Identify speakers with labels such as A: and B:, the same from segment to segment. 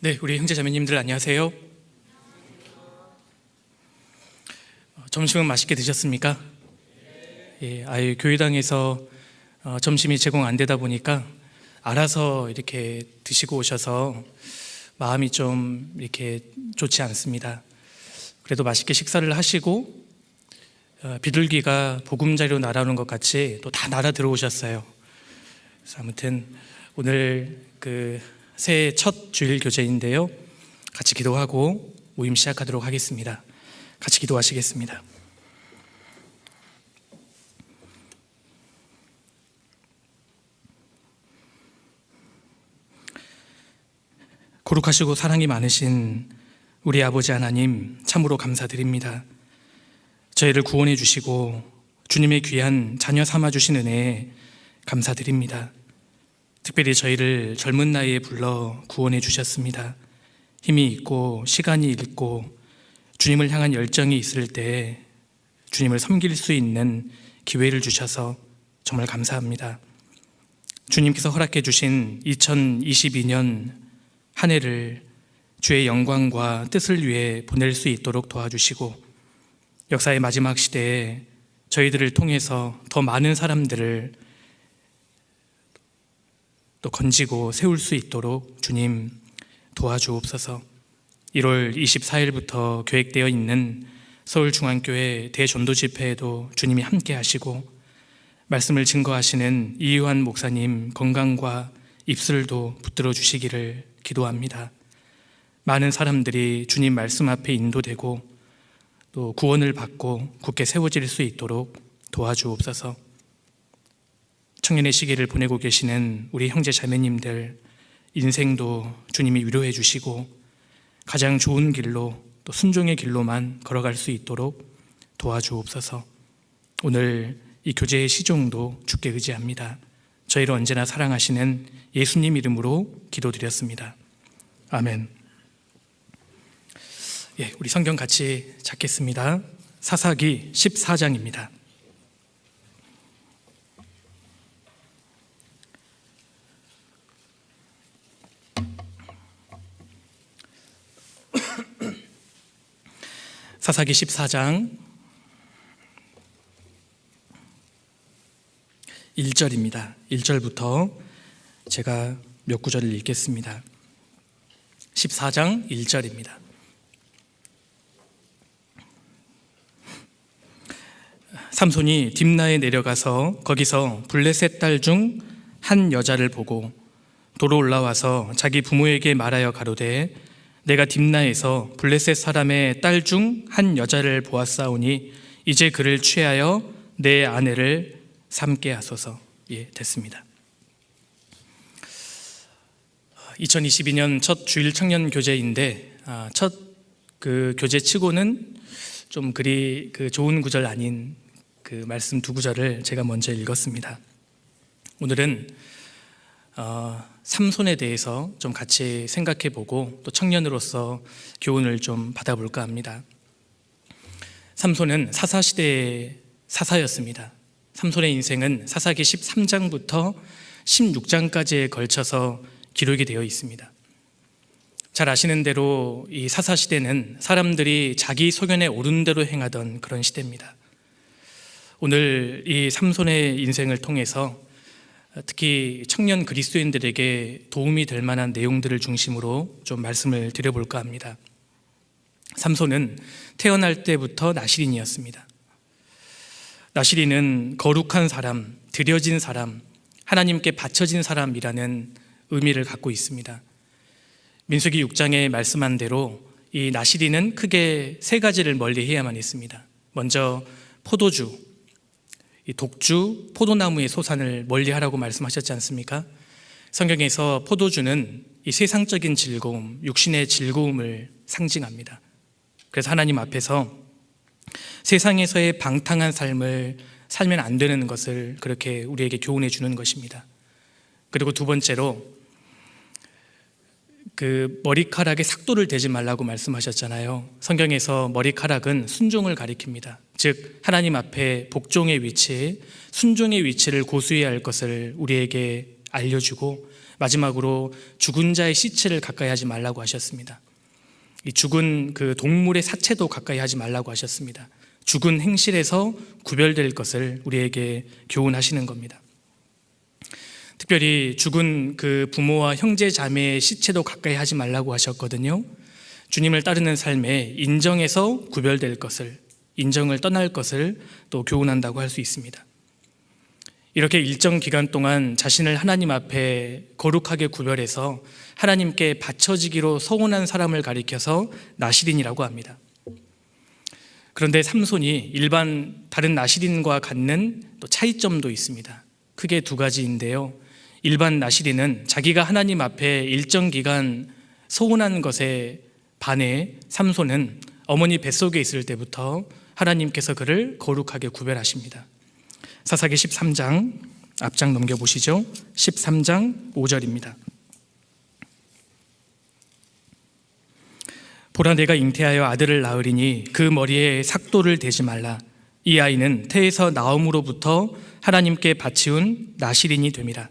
A: 네, 우리 형제자매님들 안녕하세요. 점심은 맛있게 드셨습니까? 예, 교회당에서 점심이 제공 안 되다 보니까 알아서 이렇게 드시고 오셔서 마음이 좀 이렇게 좋지 않습니다. 그래도 맛있게 식사를 하시고 비둘기가 보금자리로 날아오는 것 같이 또 다 날아 들어오셨어요. 그래서 아무튼 오늘 새해 첫 주일 교제인데요, 같이 기도하고 모임 시작하도록 하겠습니다. 같이 기도하시겠습니다. 거룩하시고 사랑이 많으신 우리 아버지 하나님, 참으로 감사드립니다. 저희를 구원해 주시고 주님의 귀한 자녀 삼아 주신 은혜에 감사드립니다. 특별히 저희를 젊은 나이에 불러 구원해 주셨습니다. 힘이 있고 시간이 있고 주님을 향한 열정이 있을 때 주님을 섬길 수 있는 기회를 주셔서 정말 감사합니다. 주님께서 허락해 주신 2022년 한 해를 주의 영광과 뜻을 위해 보낼 수 있도록 도와주시고, 역사의 마지막 시대에 저희들을 통해서 더 많은 사람들을 또 건지고 세울 수 있도록 주님 도와주옵소서. 1월 24일부터 계획되어 있는 서울중앙교회 대전도 집회에도 주님이 함께 하시고, 말씀을 증거하시는 이유한 목사님 건강과 입술도 붙들어 주시기를 기도합니다. 많은 사람들이 주님 말씀 앞에 인도되고 또 구원을 받고 굳게 세워질 수 있도록 도와주옵소서. 청년의 시기를 보내고 계시는 우리 형제 자매님들 인생도 주님이 위로해 주시고 가장 좋은 길로 또 순종의 길로만 걸어갈 수 있도록 도와주옵소서. 오늘 이 교제의 시종도 주께 의지합니다. 저희를 언제나 사랑하시는 예수님 이름으로 기도드렸습니다. 아멘. 예, 우리 성경 같이 찾겠습니다. 사사기 14장입니다. 사사기 14장 1절입니다. 1절부터 제가 몇 구절을 읽겠습니다. 14장 1절입니다. 삼손이 딥나에 내려가서 거기서 블레셋 딸 중 한 여자를 보고 도로 올라와서 자기 부모에게 말하여 가로되, 내가 딥나에서 블레셋 사람의 딸 중 한 여자를 보았사오니 이제 그를 취하여 내 아내를 삼게 하소서. 예, 됐습니다. 2022년 첫 주일 청년 교제인데 첫 교제 치고는 좀 그리 좋은 구절 아닌 말씀 두 구절을 제가 먼저 읽었습니다. 오늘은 삼손에 대해서 좀 같이 생각해 보고 또 청년으로서 교훈을 좀 받아볼까 합니다. 삼손은 사사시대의 사사였습니다. 삼손의 인생은 사사기 13장부터 16장까지에 걸쳐서 기록이 되어 있습니다. 잘 아시는 대로 이 사사시대는 사람들이 자기 소견에 오른 대로 행하던 그런 시대입니다. 오늘 이 삼손의 인생을 통해서 특히 청년 그리스도인들에게 도움이 될 만한 내용들을 중심으로 좀 말씀을 드려볼까 합니다. 삼손은 태어날 때부터 나실인이었습니다. 나실인은 거룩한 사람, 드려진 사람, 하나님께 바쳐진 사람이라는 의미를 갖고 있습니다. 민수기 6장에 말씀한 대로 이 나실인은 크게 세 가지를 멀리해야만 했습니다. 먼저 포도주, 이 독주, 포도나무의 소산을 멀리하라고 말씀하셨지 않습니까? 성경에서 포도주는 이 세상적인 즐거움, 육신의 즐거움을 상징합니다. 그래서 하나님 앞에서 세상에서의 방탕한 삶을 살면 안 되는 것을 그렇게 우리에게 교훈해 주는 것입니다. 그리고 두 번째로 머리카락에 삭도를 대지 말라고 말씀하셨잖아요. 성경에서 머리카락은 순종을 가리킵니다. 즉 하나님 앞에 복종의 위치, 순종의 위치를 고수해야 할 것을 우리에게 알려주고 마지막으로 죽은 자의 시체를 가까이 하지 말라고 하셨습니다. 이 죽은 그 동물의 사체도 가까이 하지 말라고 하셨습니다. 죽은 행실에서 구별될 것을 우리에게 교훈하시는 겁니다. 특별히 죽은 그 부모와 형제 자매의 시체도 가까이 하지 말라고 하셨거든요. 주님을 따르는 삶에 인정에서 구별될 것을, 인정을 떠날 것을 또 교훈한다고 할 수 있습니다. 이렇게 일정 기간 동안 자신을 하나님 앞에 거룩하게 구별해서 하나님께 바쳐지기로 서원한 사람을 가리켜서 나실인이라고 합니다. 그런데 삼손이 일반 다른 나실인과 갖는 또 차이점도 있습니다. 크게 두 가지인데요. 일반 나실인은 자기가 하나님 앞에 일정 기간 서원한 것에 반해 삼손은 어머니 뱃속에 있을 때부터 하나님께서 그를 거룩하게 구별하십니다. 사사기 13장 앞장 넘겨보시죠. 13장 5절입니다. 보라, 내가 잉태하여 아들을 낳으리니 그 머리에 삭도를 대지 말라. 이 아이는 태에서 나옴으로부터 하나님께 바치운 나실인이 됨이라.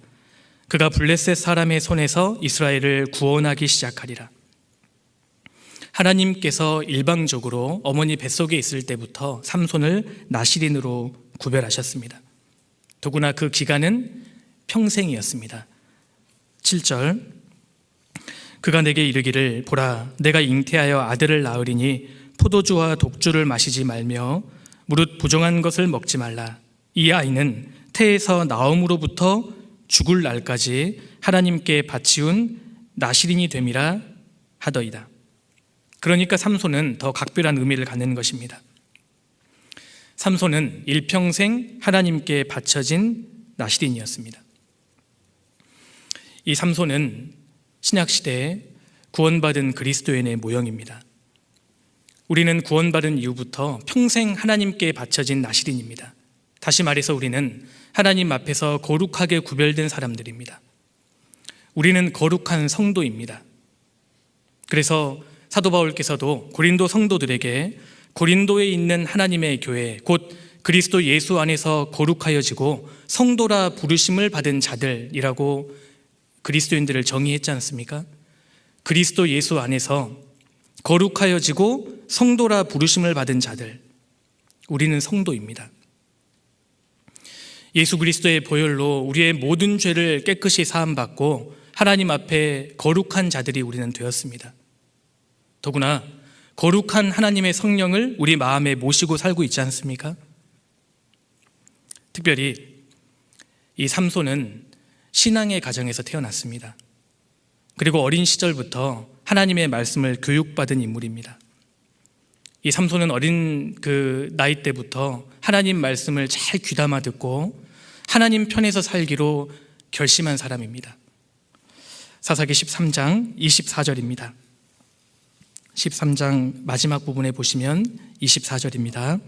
A: 그가 블레셋 사람의 손에서 이스라엘을 구원하기 시작하리라. 하나님께서 일방적으로 어머니 뱃속에 있을 때부터 삼손을 나실인으로 구별하셨습니다. 더구나 그 기간은 평생이었습니다. 7절, 그가 내게 이르기를 보라, 내가 잉태하여 아들을 낳으리니 포도주와 독주를 마시지 말며 무릇 부정한 것을 먹지 말라. 이 아이는 태에서 나옴으로부터 죽을 날까지 하나님께 바치운 나실인이 됨이라 하더이다. 그러니까 삼손은 더 각별한 의미를 갖는 것입니다. 삼손은 일평생 하나님께 바쳐진 나실인이었습니다. 이 삼손은 신약시대에 구원받은 그리스도인의 모형입니다. 우리는 구원받은 이후부터 평생 하나님께 바쳐진 나실인입니다. 다시 말해서 우리는 하나님 앞에서 거룩하게 구별된 사람들입니다. 우리는 거룩한 성도입니다. 그래서 사도 바울께서도 고린도 성도들에게 고린도에 있는 하나님의 교회, 곧 그리스도 예수 안에서 거룩하여지고 성도라 부르심을 받은 자들이라고 그리스도인들을 정의했지 않습니까? 그리스도 예수 안에서 거룩하여지고 성도라 부르심을 받은 자들, 우리는 성도입니다. 예수 그리스도의 보혈로 우리의 모든 죄를 깨끗이 사함받고 하나님 앞에 거룩한 자들이 우리는 되었습니다. 더구나 거룩한 하나님의 성령을 우리 마음에 모시고 살고 있지 않습니까? 특별히 이 삼손은 신앙의 가정에서 태어났습니다. 그리고 어린 시절부터 하나님의 말씀을 교육받은 인물입니다. 이 삼손은 어린 그 나이 때부터 하나님 말씀을 잘 귀담아 듣고 하나님 편에서 살기로 결심한 사람입니다. 사사기 13장 24절입니다. 13장 마지막 부분에 보시면 24절입니다.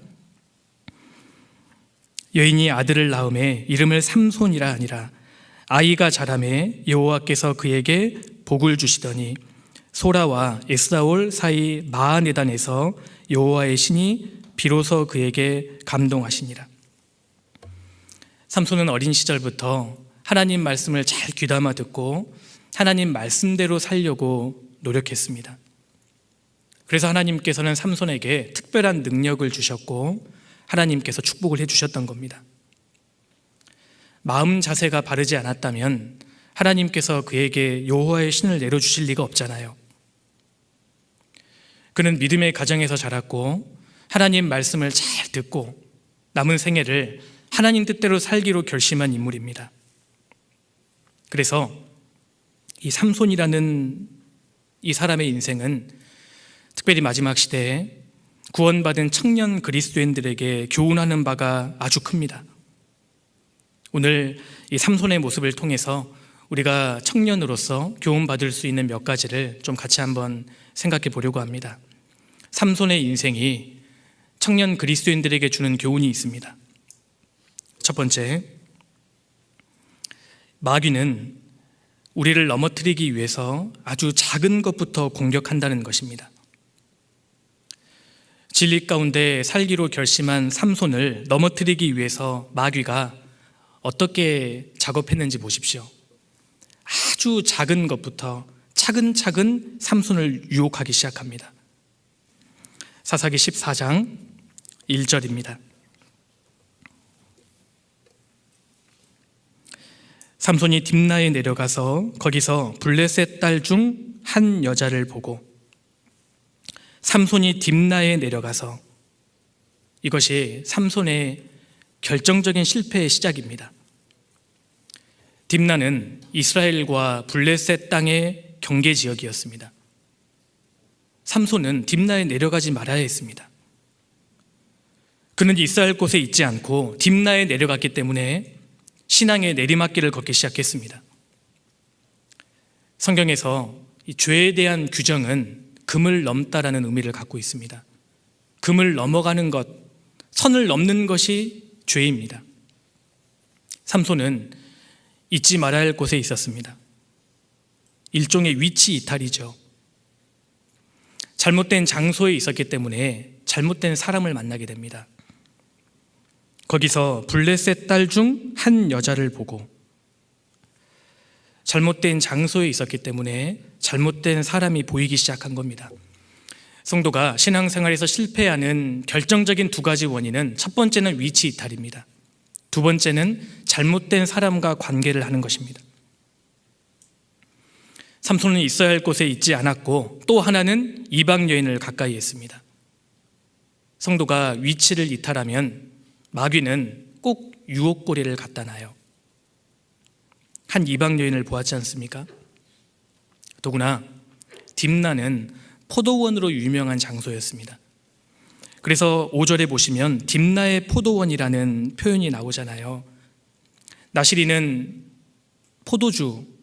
A: 여인이 아들을 낳음에 이름을 삼손이라 하니라. 아이가 자라매 여호와께서 그에게 복을 주시더니 소라와 에스다올 사이 마하네단에서 여호와의 신이 비로소 그에게 감동하시니라. 삼손은 어린 시절부터 하나님 말씀을 잘 귀담아 듣고 하나님 말씀대로 살려고 노력했습니다. 그래서 하나님께서는 삼손에게 특별한 능력을 주셨고 하나님께서 축복을 해주셨던 겁니다. 마음 자세가 바르지 않았다면 하나님께서 그에게 여호와의 신을 내려주실 리가 없잖아요. 그는 믿음의 가정에서 자랐고 하나님 말씀을 잘 듣고 남은 생애를 하나님 뜻대로 살기로 결심한 인물입니다. 그래서 이 삼손이라는 이 사람의 인생은 특별히 마지막 시대에 구원받은 청년 그리스도인들에게 교훈하는 바가 아주 큽니다. 오늘 이 삼손의 모습을 통해서 우리가 청년으로서 교훈받을 수 있는 몇 가지를 좀 같이 한번 생각해 보려고 합니다. 삼손의 인생이 청년 그리스도인들에게 주는 교훈이 있습니다. 첫 번째, 마귀는 우리를 넘어뜨리기 위해서 아주 작은 것부터 공격한다는 것입니다. 진리 가운데 살기로 결심한 삼손을 넘어뜨리기 위해서 마귀가 어떻게 작업했는지 보십시오. 아주 작은 것부터 차근차근 삼손을 유혹하기 시작합니다. 사사기 14장 1절입니다. 삼손이 딥나에 내려가서 거기서 블레셋 딸 중 한 여자를 보고, 삼손이 딥나에 내려가서, 이것이 삼손의 결정적인 실패의 시작입니다. 딥나는 이스라엘과 블레셋 땅의 경계 지역이었습니다. 삼손은 딥나에 내려가지 말아야 했습니다. 그는 있어야 할 곳에 있지 않고 딥나에 내려갔기 때문에 신앙의 내리막길을 걷기 시작했습니다. 성경에서 이 죄에 대한 규정은 금을 넘다라는 의미를 갖고 있습니다. 금을 넘어가는 것, 선을 넘는 것이 죄입니다. 삼손은 잊지 말아야 할 곳에 있었습니다. 일종의 위치 이탈이죠. 잘못된 장소에 있었기 때문에 잘못된 사람을 만나게 됩니다. 거기서 블레셋 딸 중 한 여자를 보고, 잘못된 장소에 있었기 때문에 잘못된 사람이 보이기 시작한 겁니다. 성도가 신앙생활에서 실패하는 결정적인 두 가지 원인은, 첫 번째는 위치 이탈입니다. 두 번째는 잘못된 사람과 관계를 하는 것입니다. 삼손은 있어야 할 곳에 있지 않았고, 또 하나는 이방 여인을 가까이 했습니다. 성도가 위치를 이탈하면 마귀는 꼭 유혹고리를 갖다 놔요. 한 이방 여인을 보았지 않습니까? 더구나 딥나는 포도원으로 유명한 장소였습니다. 그래서 5절에 보시면 딥나의 포도원이라는 표현이 나오잖아요. 나실이는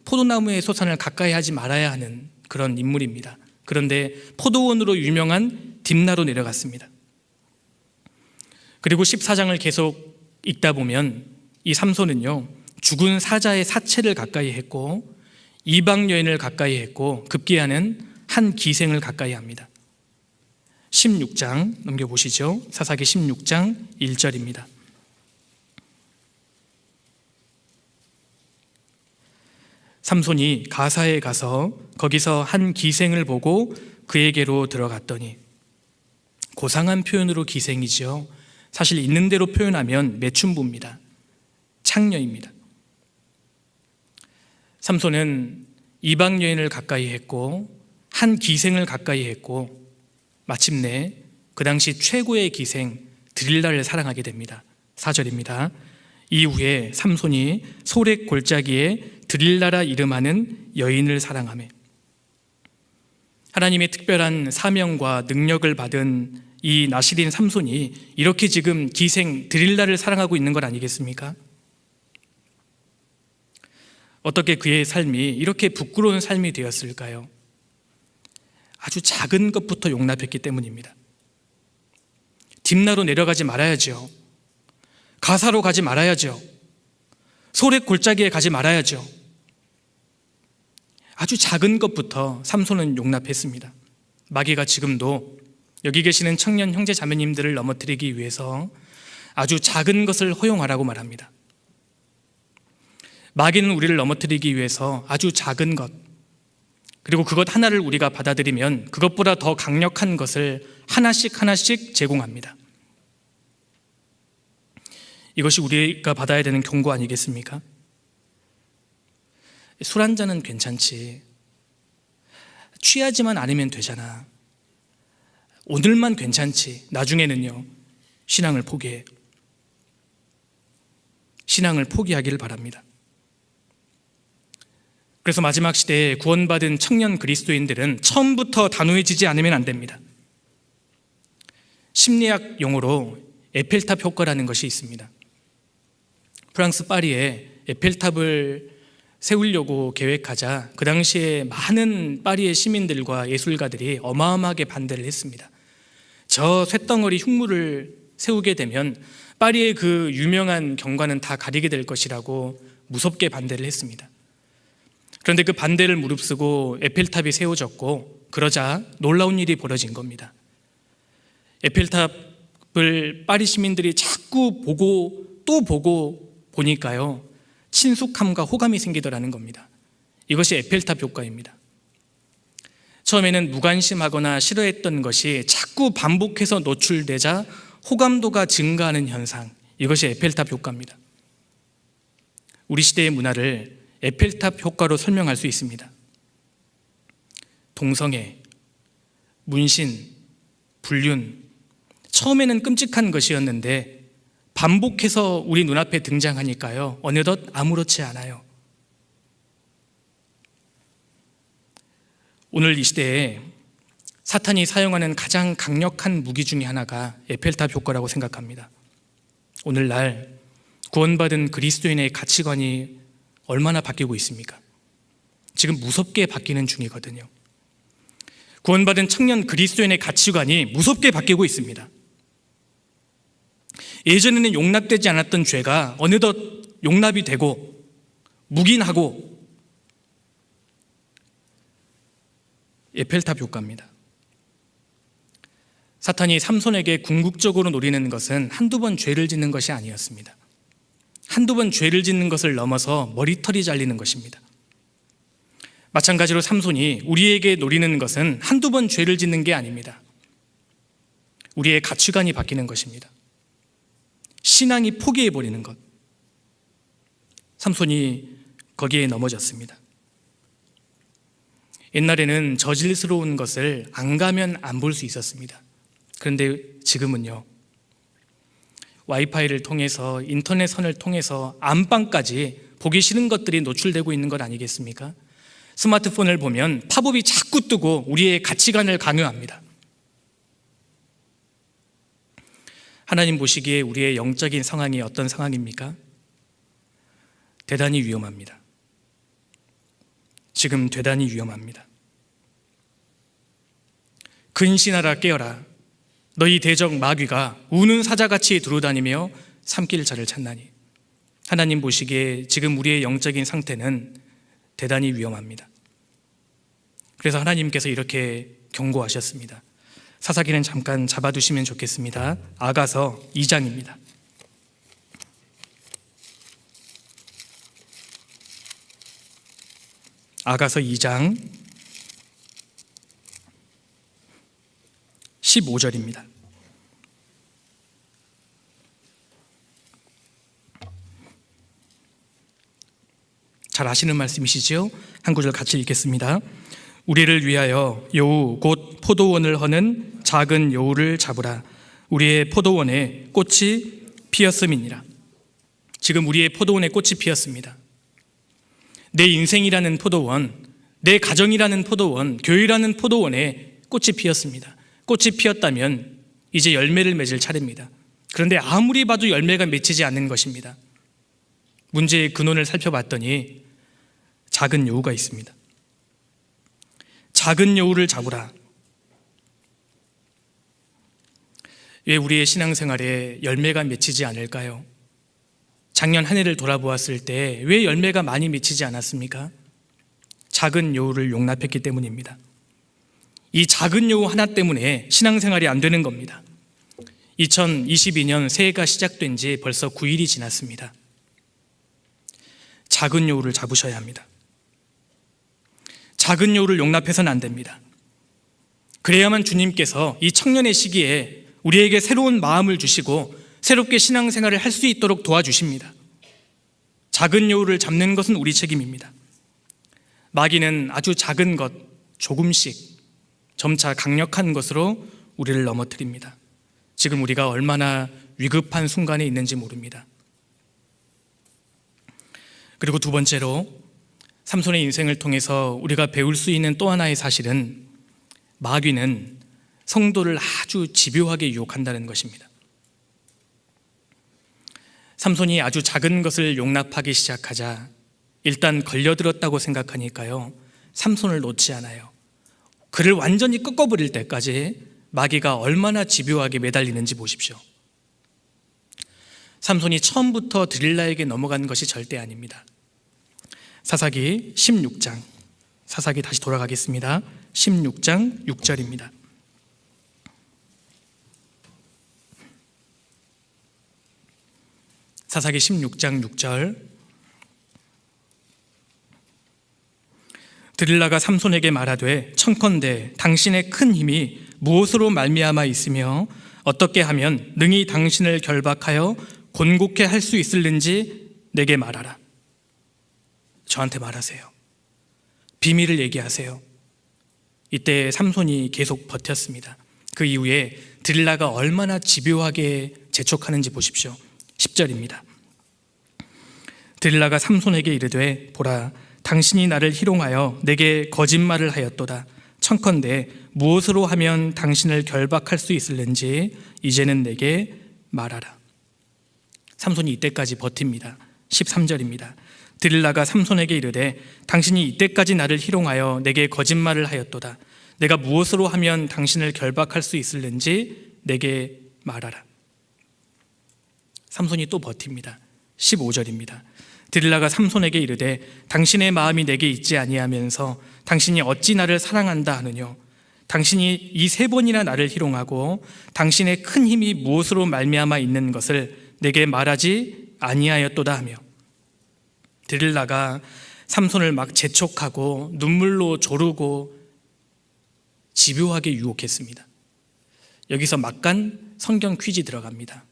A: 포도나무의 소산을 가까이 하지 말아야 하는 그런 인물입니다. 그런데 포도원으로 유명한 딥나로 내려갔습니다. 그리고 14장을 계속 읽다 보면 이 삼손은요, 죽은 사자의 사체를 가까이 했고 이방 여인을 가까이 했고 급기야는 한 기생을 가까이 합니다. 16장 넘겨보시죠. 사사기 16장 1절입니다. 삼손이 가사에 가서 거기서 한 기생을 보고 그에게로 들어갔더니, 고상한 표현으로 기생이죠. 사실 있는 대로 표현하면 매춘부입니다. 창녀입니다. 삼손은 이방 여인을 가까이 했고 한 기생을 가까이 했고 마침내 그 당시 최고의 기생 드릴라를 사랑하게 됩니다. 4절입니다. 이후에 삼손이 소렉 골짜기에 드릴라라 이름하는 여인을 사랑하며, 하나님의 특별한 사명과 능력을 받은 이 나실인 삼손이 이렇게 지금 기생 드릴라를 사랑하고 있는 것 아니겠습니까? 어떻게 그의 삶이 이렇게 부끄러운 삶이 되었을까요? 아주 작은 것부터 용납했기 때문입니다. 딥나로 내려가지 말아야죠. 가사로 가지 말아야죠. 소렉 골짜기에 가지 말아야죠. 아주 작은 것부터 삼손은 용납했습니다. 마귀가 지금도 여기 계시는 청년 형제 자매님들을 넘어뜨리기 위해서 아주 작은 것을 허용하라고 말합니다. 마귀는 우리를 넘어뜨리기 위해서 아주 작은 것, 그리고 그것 하나를 우리가 받아들이면 그것보다 더 강력한 것을 하나씩 제공합니다. 이것이 우리가 받아야 되는 경고 아니겠습니까? 술 한 잔은 괜찮지, 취하지만 않으면 되잖아, 오늘만 괜찮지, 나중에는요 신앙을 포기해. 신앙을 포기하기를 바랍니다. 그래서 마지막 시대에 구원받은 청년 그리스도인들은 처음부터 단호해지지 않으면 안 됩니다. 심리학 용어로 에펠탑 효과라는 것이 있습니다. 프랑스 파리에 에펠탑을 세우려고 계획하자 그 당시에 많은 파리의 시민들과 예술가들이 어마어마하게 반대를 했습니다. 저 쇳덩어리 흉물을 세우게 되면 파리의 그 유명한 경관은 다 가리게 될 것이라고 무섭게 반대를 했습니다. 그런데 그 반대를 무릅쓰고 에펠탑이 세워졌고, 그러자 놀라운 일이 벌어진 겁니다. 에펠탑을 파리 시민들이 자꾸 보고 또 보고 보니까요 친숙함과 호감이 생기더라는 겁니다. 이것이 에펠탑 효과입니다. 처음에는 무관심하거나 싫어했던 것이 자꾸 반복해서 노출되자 호감도가 증가하는 현상, 이것이 에펠탑 효과입니다. 우리 시대의 문화를 에펠탑 효과로 설명할 수 있습니다. 동성애, 문신, 불륜, 처음에는 끔찍한 것이었는데 반복해서 우리 눈앞에 등장하니까요, 어느덧 아무렇지 않아요. 오늘 이 시대에 사탄이 사용하는 가장 강력한 무기 중에 하나가 에펠탑 효과라고 생각합니다. 오늘날 구원받은 그리스도인의 가치관이 얼마나 바뀌고 있습니까? 지금 무섭게 바뀌는 중이거든요. 구원받은 청년 그리스도인의 가치관이 무섭게 바뀌고 있습니다. 예전에는 용납되지 않았던 죄가 어느덧 용납이 되고 묵인하고, 에펠탑 효과입니다. 사탄이 삼손에게 궁극적으로 노리는 것은 한두 번 죄를 짓는 것이 아니었습니다. 한두 번 죄를 짓는 것을 넘어서 머리털이 잘리는 것입니다. 마찬가지로 삼손이 우리에게 노리는 것은 한두 번 죄를 짓는 게 아닙니다. 우리의 가치관이 바뀌는 것입니다. 신앙이 포기해버리는 것. 삼손이 거기에 넘어졌습니다. 옛날에는 저질스러운 것을 안 가면 안 볼 수 있었습니다. 그런데 지금은요, 와이파이를 통해서, 인터넷 선을 통해서 안방까지 보기 싫은 것들이 노출되고 있는 것 아니겠습니까? 스마트폰을 보면 팝업이 자꾸 뜨고 우리의 가치관을 강요합니다. 하나님 보시기에 우리의 영적인 상황이 어떤 상황입니까? 대단히 위험합니다. 지금 대단히 위험합니다. 근신하라 깨어라. 너희 대적 마귀가 우는 사자같이 두루다니며 삼킬 자를 찾나니. 하나님 보시기에 지금 우리의 영적인 상태는 대단히 위험합니다. 그래서 하나님께서 이렇게 경고하셨습니다. 사사기는 잠깐 잡아두시면 좋겠습니다. 아가서 2장입니다. 아가서 2장 15절입니다. 잘 아시는 말씀이시죠? 한 구절 같이 읽겠습니다. 우리를 위하여 여우 곧 포도원을 허는 작은 여우를 잡으라. 우리의 포도원에 꽃이 피었음이니라. 지금 우리의 포도원에 꽃이 피었습니다. 내 인생이라는 포도원, 내 가정이라는 포도원, 교회라는 포도원에 꽃이 피었습니다. 꽃이 피었다면 이제 열매를 맺을 차례입니다. 그런데 아무리 봐도 열매가 맺히지 않는 것입니다. 문제의 근원을 살펴봤더니 작은 여우가 있습니다. 작은 여우를 잡으라. 왜 우리의 신앙생활에 열매가 맺히지 않을까요? 작년 한 해를 돌아보았을 때 왜 열매가 많이 맺히지 않았습니까? 작은 여우를 용납했기 때문입니다. 이 작은 여우 하나 때문에 신앙생활이 안 되는 겁니다. 2022년 새해가 시작된 지 벌써 9일이 지났습니다. 작은 여우를 잡으셔야 합니다. 작은 여우를 용납해서는 안 됩니다. 그래야만 주님께서 이 청년의 시기에 우리에게 새로운 마음을 주시고 새롭게 신앙생활을 할 수 있도록 도와주십니다. 작은 여우를 잡는 것은 우리 책임입니다. 마귀는 아주 작은 것, 조금씩 점차 강력한 것으로 우리를 넘어뜨립니다. 지금 우리가 얼마나 위급한 순간에 있는지 모릅니다. 그리고 두 번째로 삼손의 인생을 통해서 우리가 배울 수 있는 또 하나의 사실은 마귀는 성도를 아주 집요하게 유혹한다는 것입니다. 삼손이 아주 작은 것을 용납하기 시작하자 일단 걸려들었다고 생각하니까요, 삼손을 놓지 않아요. 그를 완전히 꺾어버릴 때까지 마귀가 얼마나 집요하게 매달리는지 보십시오. 삼손이 처음부터 드릴라에게 넘어간 것이 절대 아닙니다. 사사기 16장, 사사기 다시 돌아가겠습니다. 16장 6절입니다. 사사기 16장 6절. 드릴라가 삼손에게 말하되 청컨대 당신의 큰 힘이 무엇으로 말미암아 있으며 어떻게 하면 능히 당신을 결박하여 곤곡해 할 수 있을는지 내게 말하라. 저한테 말하세요. 비밀을 얘기하세요. 이때 삼손이 계속 버텼습니다. 그 이후에 드릴라가 얼마나 집요하게 재촉하는지 보십시오. 10절입니다. 드릴라가 삼손에게 이르되 보라, 당신이 나를 희롱하여 내게 거짓말을 하였도다. 청컨대 무엇으로 하면 당신을 결박할 수 있을는지 이제는 내게 말하라. 삼손이 이때까지 버팁니다. 13절입니다. 드릴라가 삼손에게 이르되 당신이 이때까지 나를 희롱하여 내게 거짓말을 하였도다. 내가 무엇으로 하면 당신을 결박할 수 있을는지 내게 말하라. 삼손이 또 버팁니다. 15절입니다. 드릴라가 삼손에게 이르되 당신의 마음이 내게 있지 아니하면서 당신이 어찌 나를 사랑한다 하느뇨. 당신이 이 3번이나 나를 희롱하고 당신의 큰 힘이 무엇으로 말미암아 있는 것을 내게 말하지 아니하였도다 하며, 드릴라가 삼손을 막 재촉하고 눈물로 조르고 집요하게 유혹했습니다. 여기서 막간 성경 퀴즈 들어갑니다.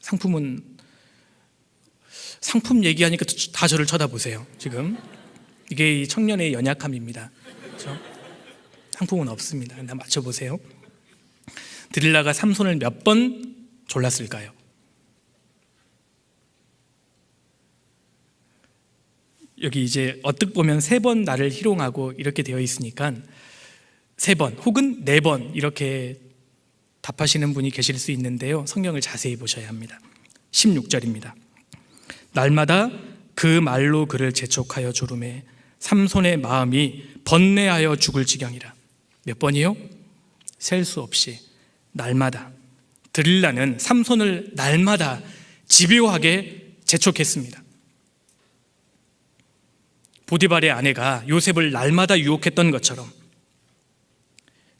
A: 상품 얘기하니까 다 저를 쳐다보세요. 지금 이게 이 청년의 연약함입니다. 그렇죠? 상품은 없습니다. 근데 맞춰보세요. 드릴라가 삼손을 몇 번 졸랐을까요? 여기 이제 어떻게 보면 3번 나를 희롱하고 이렇게 되어 있으니까 3번 혹은 4번 이렇게 답하시는 분이 계실 수 있는데요, 성경을 자세히 보셔야 합니다. 16절입니다. 날마다 그 말로 그를 재촉하여 조르매 삼손의 마음이 번뇌하여 죽을 지경이라. 몇 번이요? 셀 수 없이 날마다. 드릴라는 삼손을 날마다 집요하게 재촉했습니다. 보디발의 아내가 요셉을 날마다 유혹했던 것처럼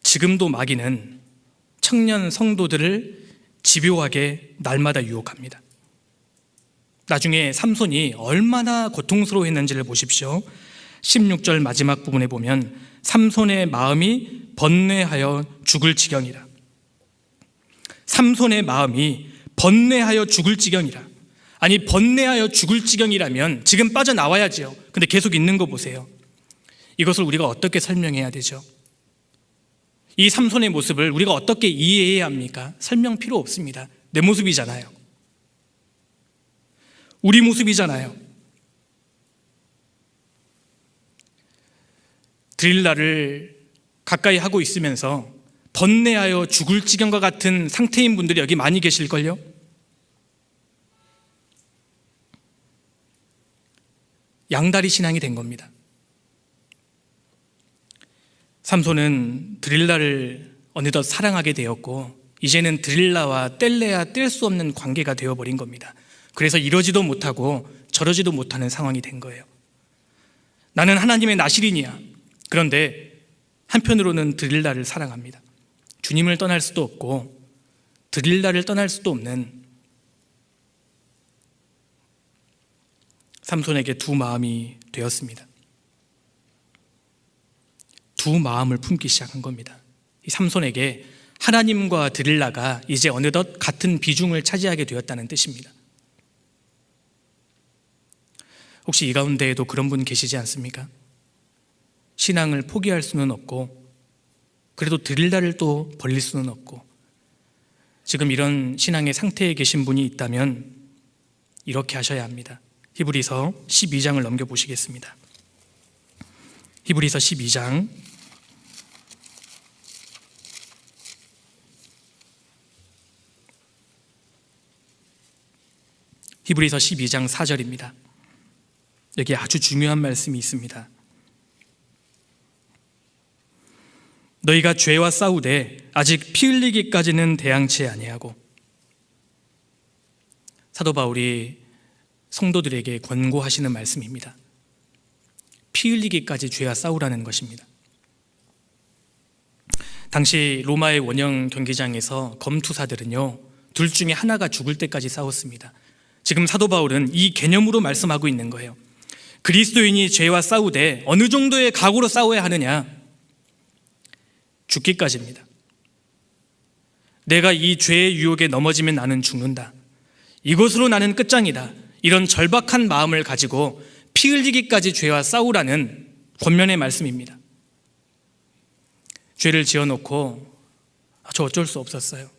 A: 지금도 마귀는 청년 성도들을 집요하게 날마다 유혹합니다. 나중에 삼손이 얼마나 고통스러워했는지를 보십시오. 16절 마지막 부분에 보면 삼손의 마음이 번뇌하여 죽을 지경이라. 삼손의 마음이 번뇌하여 죽을 지경이라. 아니, 번뇌하여 죽을 지경이라면 지금 빠져나와야지요. 근데 계속 있는 거 보세요. 이것을 우리가 어떻게 설명해야 되죠? 이 삼손의 모습을 우리가 어떻게 이해해야 합니까? 설명 필요 없습니다. 내 모습이잖아요. 우리 모습이잖아요. 드릴라를 가까이 하고 있으면서 번뇌하여 죽을 지경과 같은 상태인 분들이 여기 많이 계실걸요? 양다리 신앙이 된 겁니다. 삼손은 드릴라를 어느덧 사랑하게 되었고 이제는 드릴라와 뗄래야 뗄 수 없는 관계가 되어버린 겁니다. 그래서 이러지도 못하고 저러지도 못하는 상황이 된 거예요. 나는 하나님의 나실인이야. 그런데 한편으로는 드릴라를 사랑합니다. 주님을 떠날 수도 없고 드릴라를 떠날 수도 없는 삼손에게 두 마음이 되었습니다. 두 마음을 품기 시작한 겁니다. 이 삼손에게 하나님과 드릴라가 이제 어느덧 같은 비중을 차지하게 되었다는 뜻입니다. 혹시 이 가운데에도 그런 분 계시지 않습니까? 신앙을 포기할 수는 없고 그래도 드릴라를 또 벌릴 수는 없고, 지금 이런 신앙의 상태에 계신 분이 있다면 이렇게 하셔야 합니다. 히브리서 12장을 넘겨보시겠습니다. 히브리서 12장 4절입니다. 여기 아주 중요한 말씀이 있습니다. 너희가 죄와 싸우되 아직 피 흘리기까지는 대항치 아니하고. 사도 바울이 성도들에게 권고하시는 말씀입니다. 피 흘리기까지 죄와 싸우라는 것입니다. 당시 로마의 원형 경기장에서 검투사들은요, 둘 중에 하나가 죽을 때까지 싸웠습니다. 지금 사도 바울은 이 개념으로 말씀하고 있는 거예요. 그리스도인이 죄와 싸우되 어느 정도의 각오로 싸워야 하느냐? 죽기까지입니다. 내가 이 죄의 유혹에 넘어지면 나는 죽는다. 이것으로 나는 끝장이다. 이런 절박한 마음을 가지고 피 흘리기까지 죄와 싸우라는 권면의 말씀입니다. 죄를 지어놓고 저 어쩔 수 없었어요.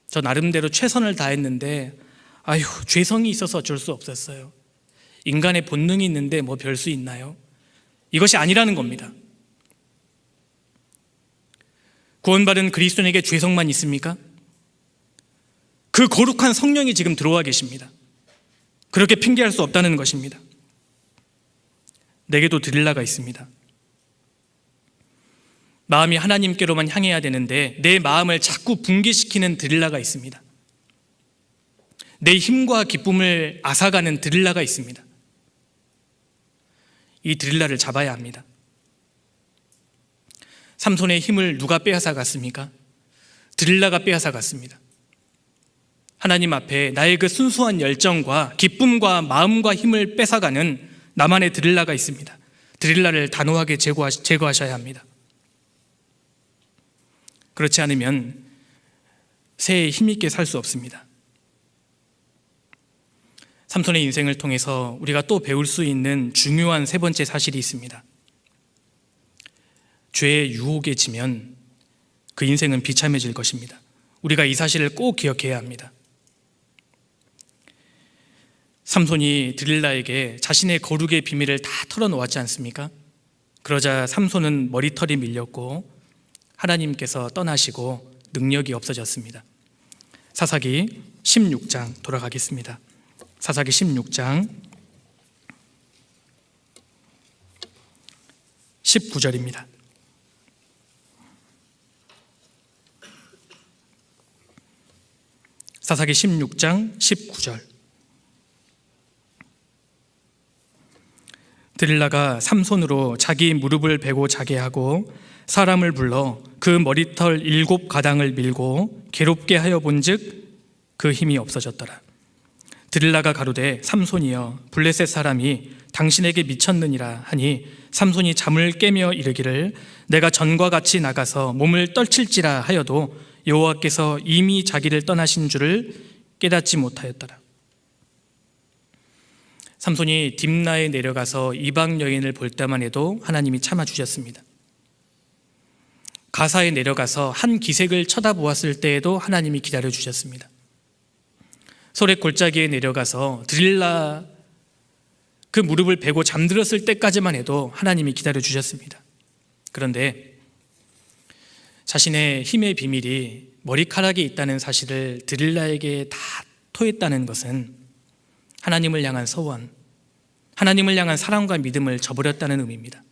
A: 저 나름대로 최선을 다했는데 죄성이 있어서 어쩔 수 없었어요. 인간의 본능이 있는데 뭐 별 수 있나요? 이것이 아니라는 겁니다. 구원받은 그리스도인에게 죄성만 있습니까? 그 거룩한 성령이 지금 들어와 계십니다. 그렇게 핑계할 수 없다는 것입니다. 내게도 드릴라가 있습니다. 마음이 하나님께로만 향해야 되는데 내 마음을 자꾸 붕괴시키는 드릴라가 있습니다. 내 힘과 기쁨을 앗아가는 드릴라가 있습니다. 이 드릴라를 잡아야 합니다. 삼손의 힘을 누가 빼앗아 갔습니까? 드릴라가 빼앗아 갔습니다. 하나님 앞에 나의 그 순수한 열정과 기쁨과 마음과 힘을 뺏어가는 나만의 드릴라가 있습니다. 드릴라를 단호하게 제거하셔야 합니다. 그렇지 않으면 새해 힘있게 살 수 없습니다. 삼손의 인생을 통해서 우리가 또 배울 수 있는 중요한 세 번째 사실이 있습니다. 죄의 유혹에 지면 그 인생은 비참해질 것입니다. 우리가 이 사실을 꼭 기억해야 합니다. 삼손이 드릴라에게 자신의 거룩의 비밀을 다 털어놓았지 않습니까? 그러자 삼손은 머리털이 밀렸고 하나님께서 떠나시고 능력이 없어졌습니다. 사사기 16장 돌아가겠습니다. 사사기 16장 19절입니다. 사사기 16장 19절. 드릴라가 삼손으로 자기 무릎을 베고 자게 하고 사람을 불러 그 머리털 7가당을 밀고 괴롭게 하여 본즉 그 힘이 없어졌더라. 드릴라가 가로되 삼손이여 블레셋 사람이 당신에게 미쳤느니라 하니 삼손이 잠을 깨며 이르기를 내가 전과 같이 나가서 몸을 떨칠지라 하여도 여호와께서 이미 자기를 떠나신 줄을 깨닫지 못하였더라. 삼손이 딥나에 내려가서 이방 여인을 볼 때만 해도 하나님이 참아주셨습니다. 가사에 내려가서 한 기색을 쳐다보았을 때에도 하나님이 기다려주셨습니다. 소렛 골짜기에 내려가서 드릴라 그 무릎을 베고 잠들었을 때까지만 해도 하나님이 기다려주셨습니다. 그런데 자신의 힘의 비밀이 머리카락에 있다는 사실을 드릴라에게 다 토했다는 것은 하나님을 향한 소원, 하나님을 향한 사랑과 믿음을 저버렸다는 의미입니다.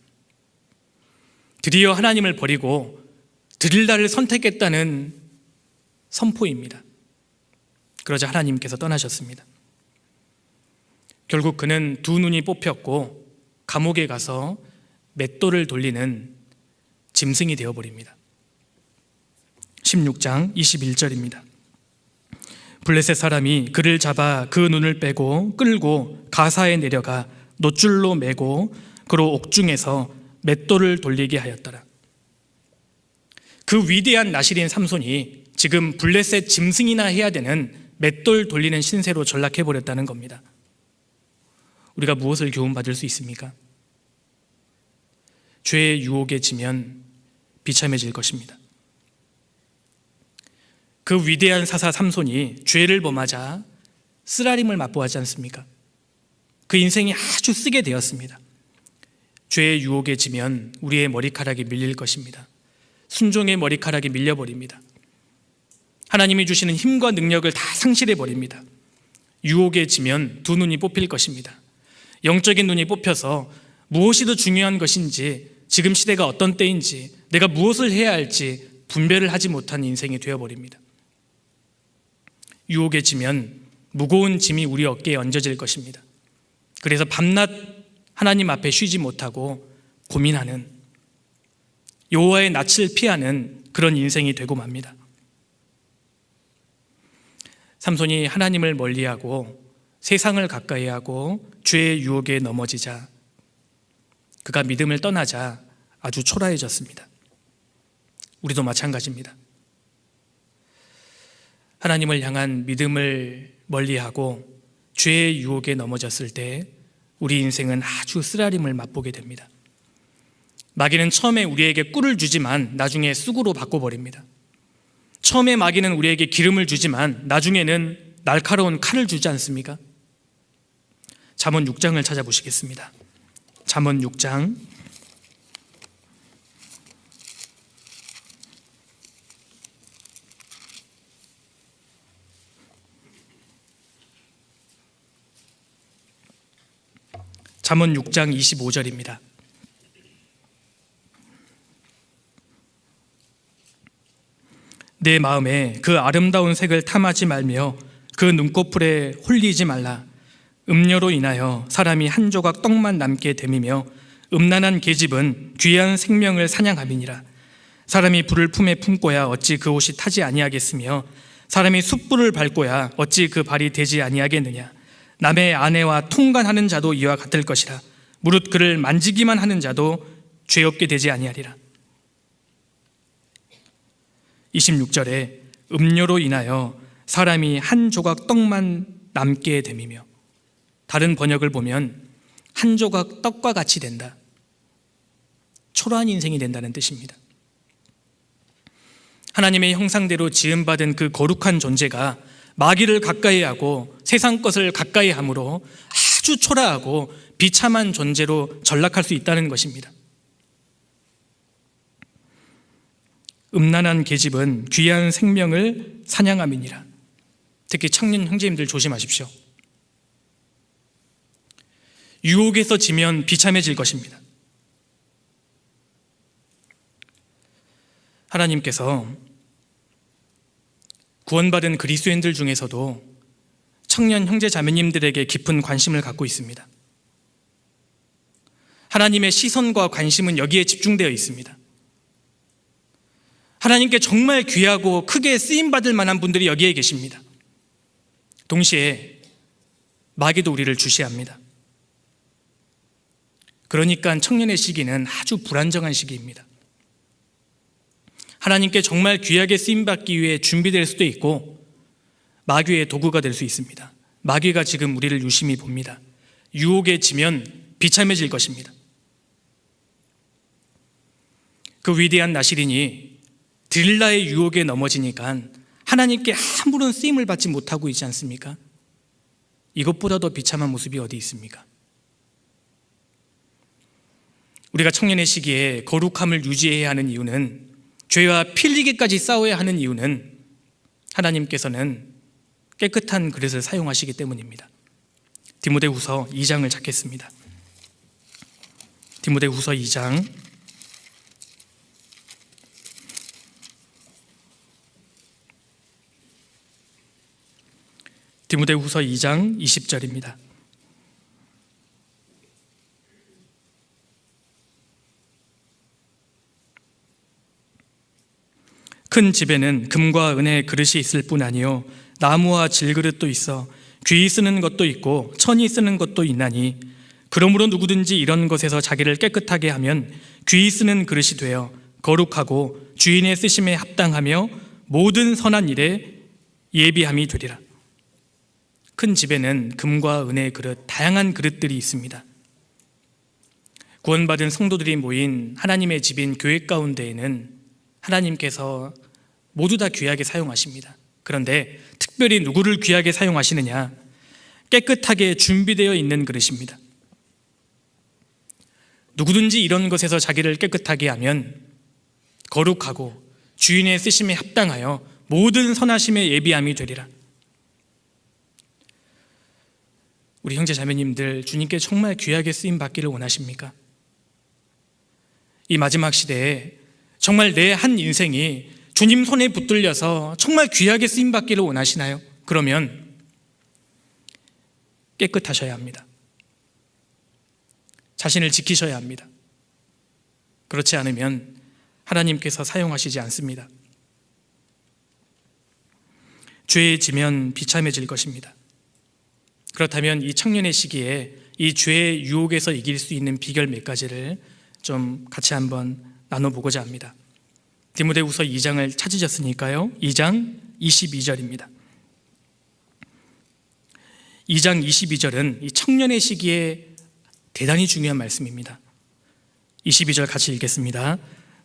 A: 드디어 하나님을 버리고 드릴라를 선택했다는 선포입니다. 그러자 하나님께서 떠나셨습니다. 결국 그는 두 눈이 뽑혔고 감옥에 가서 맷돌을 돌리는 짐승이 되어버립니다. 16장 21절입니다. 블레셋 사람이 그를 잡아 그 눈을 빼고 끌고 가사에 내려가 놋줄로 매고 그로 옥중에서 맷돌을 돌리게 하였더라. 그 위대한 나실인 삼손이 지금 블레셋 짐승이나 해야 되는 맷돌 돌리는 신세로 전락해버렸다는 겁니다. 우리가 무엇을 교훈받을 수 있습니까? 죄의 유혹에 지면 비참해질 것입니다. 그 위대한 사사 삼손이 죄를 범하자 쓰라림을 맛보았지 않습니까? 그 인생이 아주 쓰게 되었습니다. 죄의 유혹에 지면 우리의 머리카락이 밀릴 것입니다. 순종의 머리카락이 밀려버립니다. 하나님이 주시는 힘과 능력을 다 상실해버립니다. 유혹에 지면 두 눈이 뽑힐 것입니다. 영적인 눈이 뽑혀서 무엇이 더 중요한 것인지, 지금 시대가 어떤 때인지, 내가 무엇을 해야 할지 분별을 하지 못한 인생이 되어버립니다. 유혹에 지면 무거운 짐이 우리 어깨에 얹어질 것입니다. 그래서 밤낮 하나님 앞에 쉬지 못하고 고민하는, 여호와의 낯을 피하는 그런 인생이 되고 맙니다. 삼손이 하나님을 멀리하고 세상을 가까이하고 죄의 유혹에 넘어지자 그가 믿음을 떠나자 아주 초라해졌습니다. 우리도 마찬가지입니다. 하나님을 향한 믿음을 멀리하고 죄의 유혹에 넘어졌을 때 우리 인생은 아주 쓰라림을 맛보게 됩니다. 마귀는 처음에 우리에게 꿀을 주지만 나중에 쑥으로 바꿔버립니다. 처음에 마귀는 우리에게 기름을 주지만 나중에는 날카로운 칼을 주지 않습니까? 잠언 6장을 찾아보시겠습니다. 잠언 6장 25절입니다. 내 마음에 그 아름다운 색을 탐하지 말며 그 눈꺼풀에 홀리지 말라. 음료로 인하여 사람이 한 조각 떡만 남게 됨이며 음란한 계집은 귀한 생명을 사냥함이니라. 사람이 불을 품에 품고야 어찌 그 옷이 타지 아니하겠으며 사람이 숯불을 밟고야 어찌 그 발이 되지 아니하겠느냐. 남의 아내와 통간하는 자도 이와 같을 것이라. 무릇 그를 만지기만 하는 자도 죄 없게 되지 아니하리라. 26절에 음료로 인하여 사람이 한 조각 떡만 남게 됨이며, 다른 번역을 보면 한 조각 떡과 같이 된다, 초라한 인생이 된다는 뜻입니다. 하나님의 형상대로 지음받은 그 거룩한 존재가 마귀를 가까이하고 세상 것을 가까이함으로 아주 초라하고 비참한 존재로 전락할 수 있다는 것입니다. 음란한 계집은 귀한 생명을 사냥함이니라. 특히 청년 형제님들 조심하십시오. 유혹에서 지면 비참해질 것입니다. 하나님께서 구원받은 그리스도인들 중에서도 청년 형제 자매님들에게 깊은 관심을 갖고 있습니다. 하나님의 시선과 관심은 여기에 집중되어 있습니다. 하나님께 정말 귀하고 크게 쓰임받을 만한 분들이 여기에 계십니다. 동시에 마귀도 우리를 주시합니다. 그러니까 청년의 시기는 아주 불안정한 시기입니다. 하나님께 정말 귀하게 쓰임받기 위해 준비될 수도 있고 마귀의 도구가 될 수 있습니다. 마귀가 지금 우리를 유심히 봅니다. 유혹에 지면 비참해질 것입니다. 그 위대한 나실인이 들릴라의 유혹에 넘어지니까 하나님께 아무런 쓰임을 받지 못하고 있지 않습니까? 이것보다 더 비참한 모습이 어디 있습니까? 우리가 청년의 시기에 거룩함을 유지해야 하는 이유는, 죄와 피 흘리기까지 싸워야 하는 이유는 하나님께서는 깨끗한 그릇을 사용하시기 때문입니다. 디모데후서 2장을 찾겠습니다. 디모데후서 2장 20절입니다. 큰 집에는 금과 은의 그릇이 있을 뿐 아니요 나무와 질그릇도 있어 귀히 쓰는 것도 있고 천이 쓰는 것도 있나니, 그러므로 누구든지 이런 것에서 자기를 깨끗하게 하면 귀히 쓰는 그릇이 되어 거룩하고 주인의 쓰심에 합당하며 모든 선한 일에 예비함이 되리라. 큰 집에는 금과 은의 그릇, 다양한 그릇들이 있습니다. 구원받은 성도들이 모인 하나님의 집인 교회 가운데에는 하나님께서 모두 다 귀하게 사용하십니다. 그런데 특별히 누구를 귀하게 사용하시느냐? 깨끗하게 준비되어 있는 그릇입니다. 누구든지 이런 것에서 자기를 깨끗하게 하면 거룩하고 주인의 쓰심에 합당하여 모든 선하심의 예비함이 되리라. 우리 형제 자매님들, 주님께 정말 귀하게 쓰임받기를 원하십니까? 이 마지막 시대에 정말 내 한 인생이 주님 손에 붙들려서 정말 귀하게 쓰임받기를 원하시나요? 그러면 깨끗하셔야 합니다. 자신을 지키셔야 합니다. 그렇지 않으면 하나님께서 사용하시지 않습니다. 죄에 지면 비참해질 것입니다. 그렇다면 이 청년의 시기에 이 죄의 유혹에서 이길 수 있는 비결 몇 가지를 좀 같이 한번 나눠보고자 합니다. 디모데후서 2장을 찾으셨으니까요. 2장 22절입니다. 2장 22절은 이 청년의 시기에 대단히 중요한 말씀입니다. 22절 같이 읽겠습니다.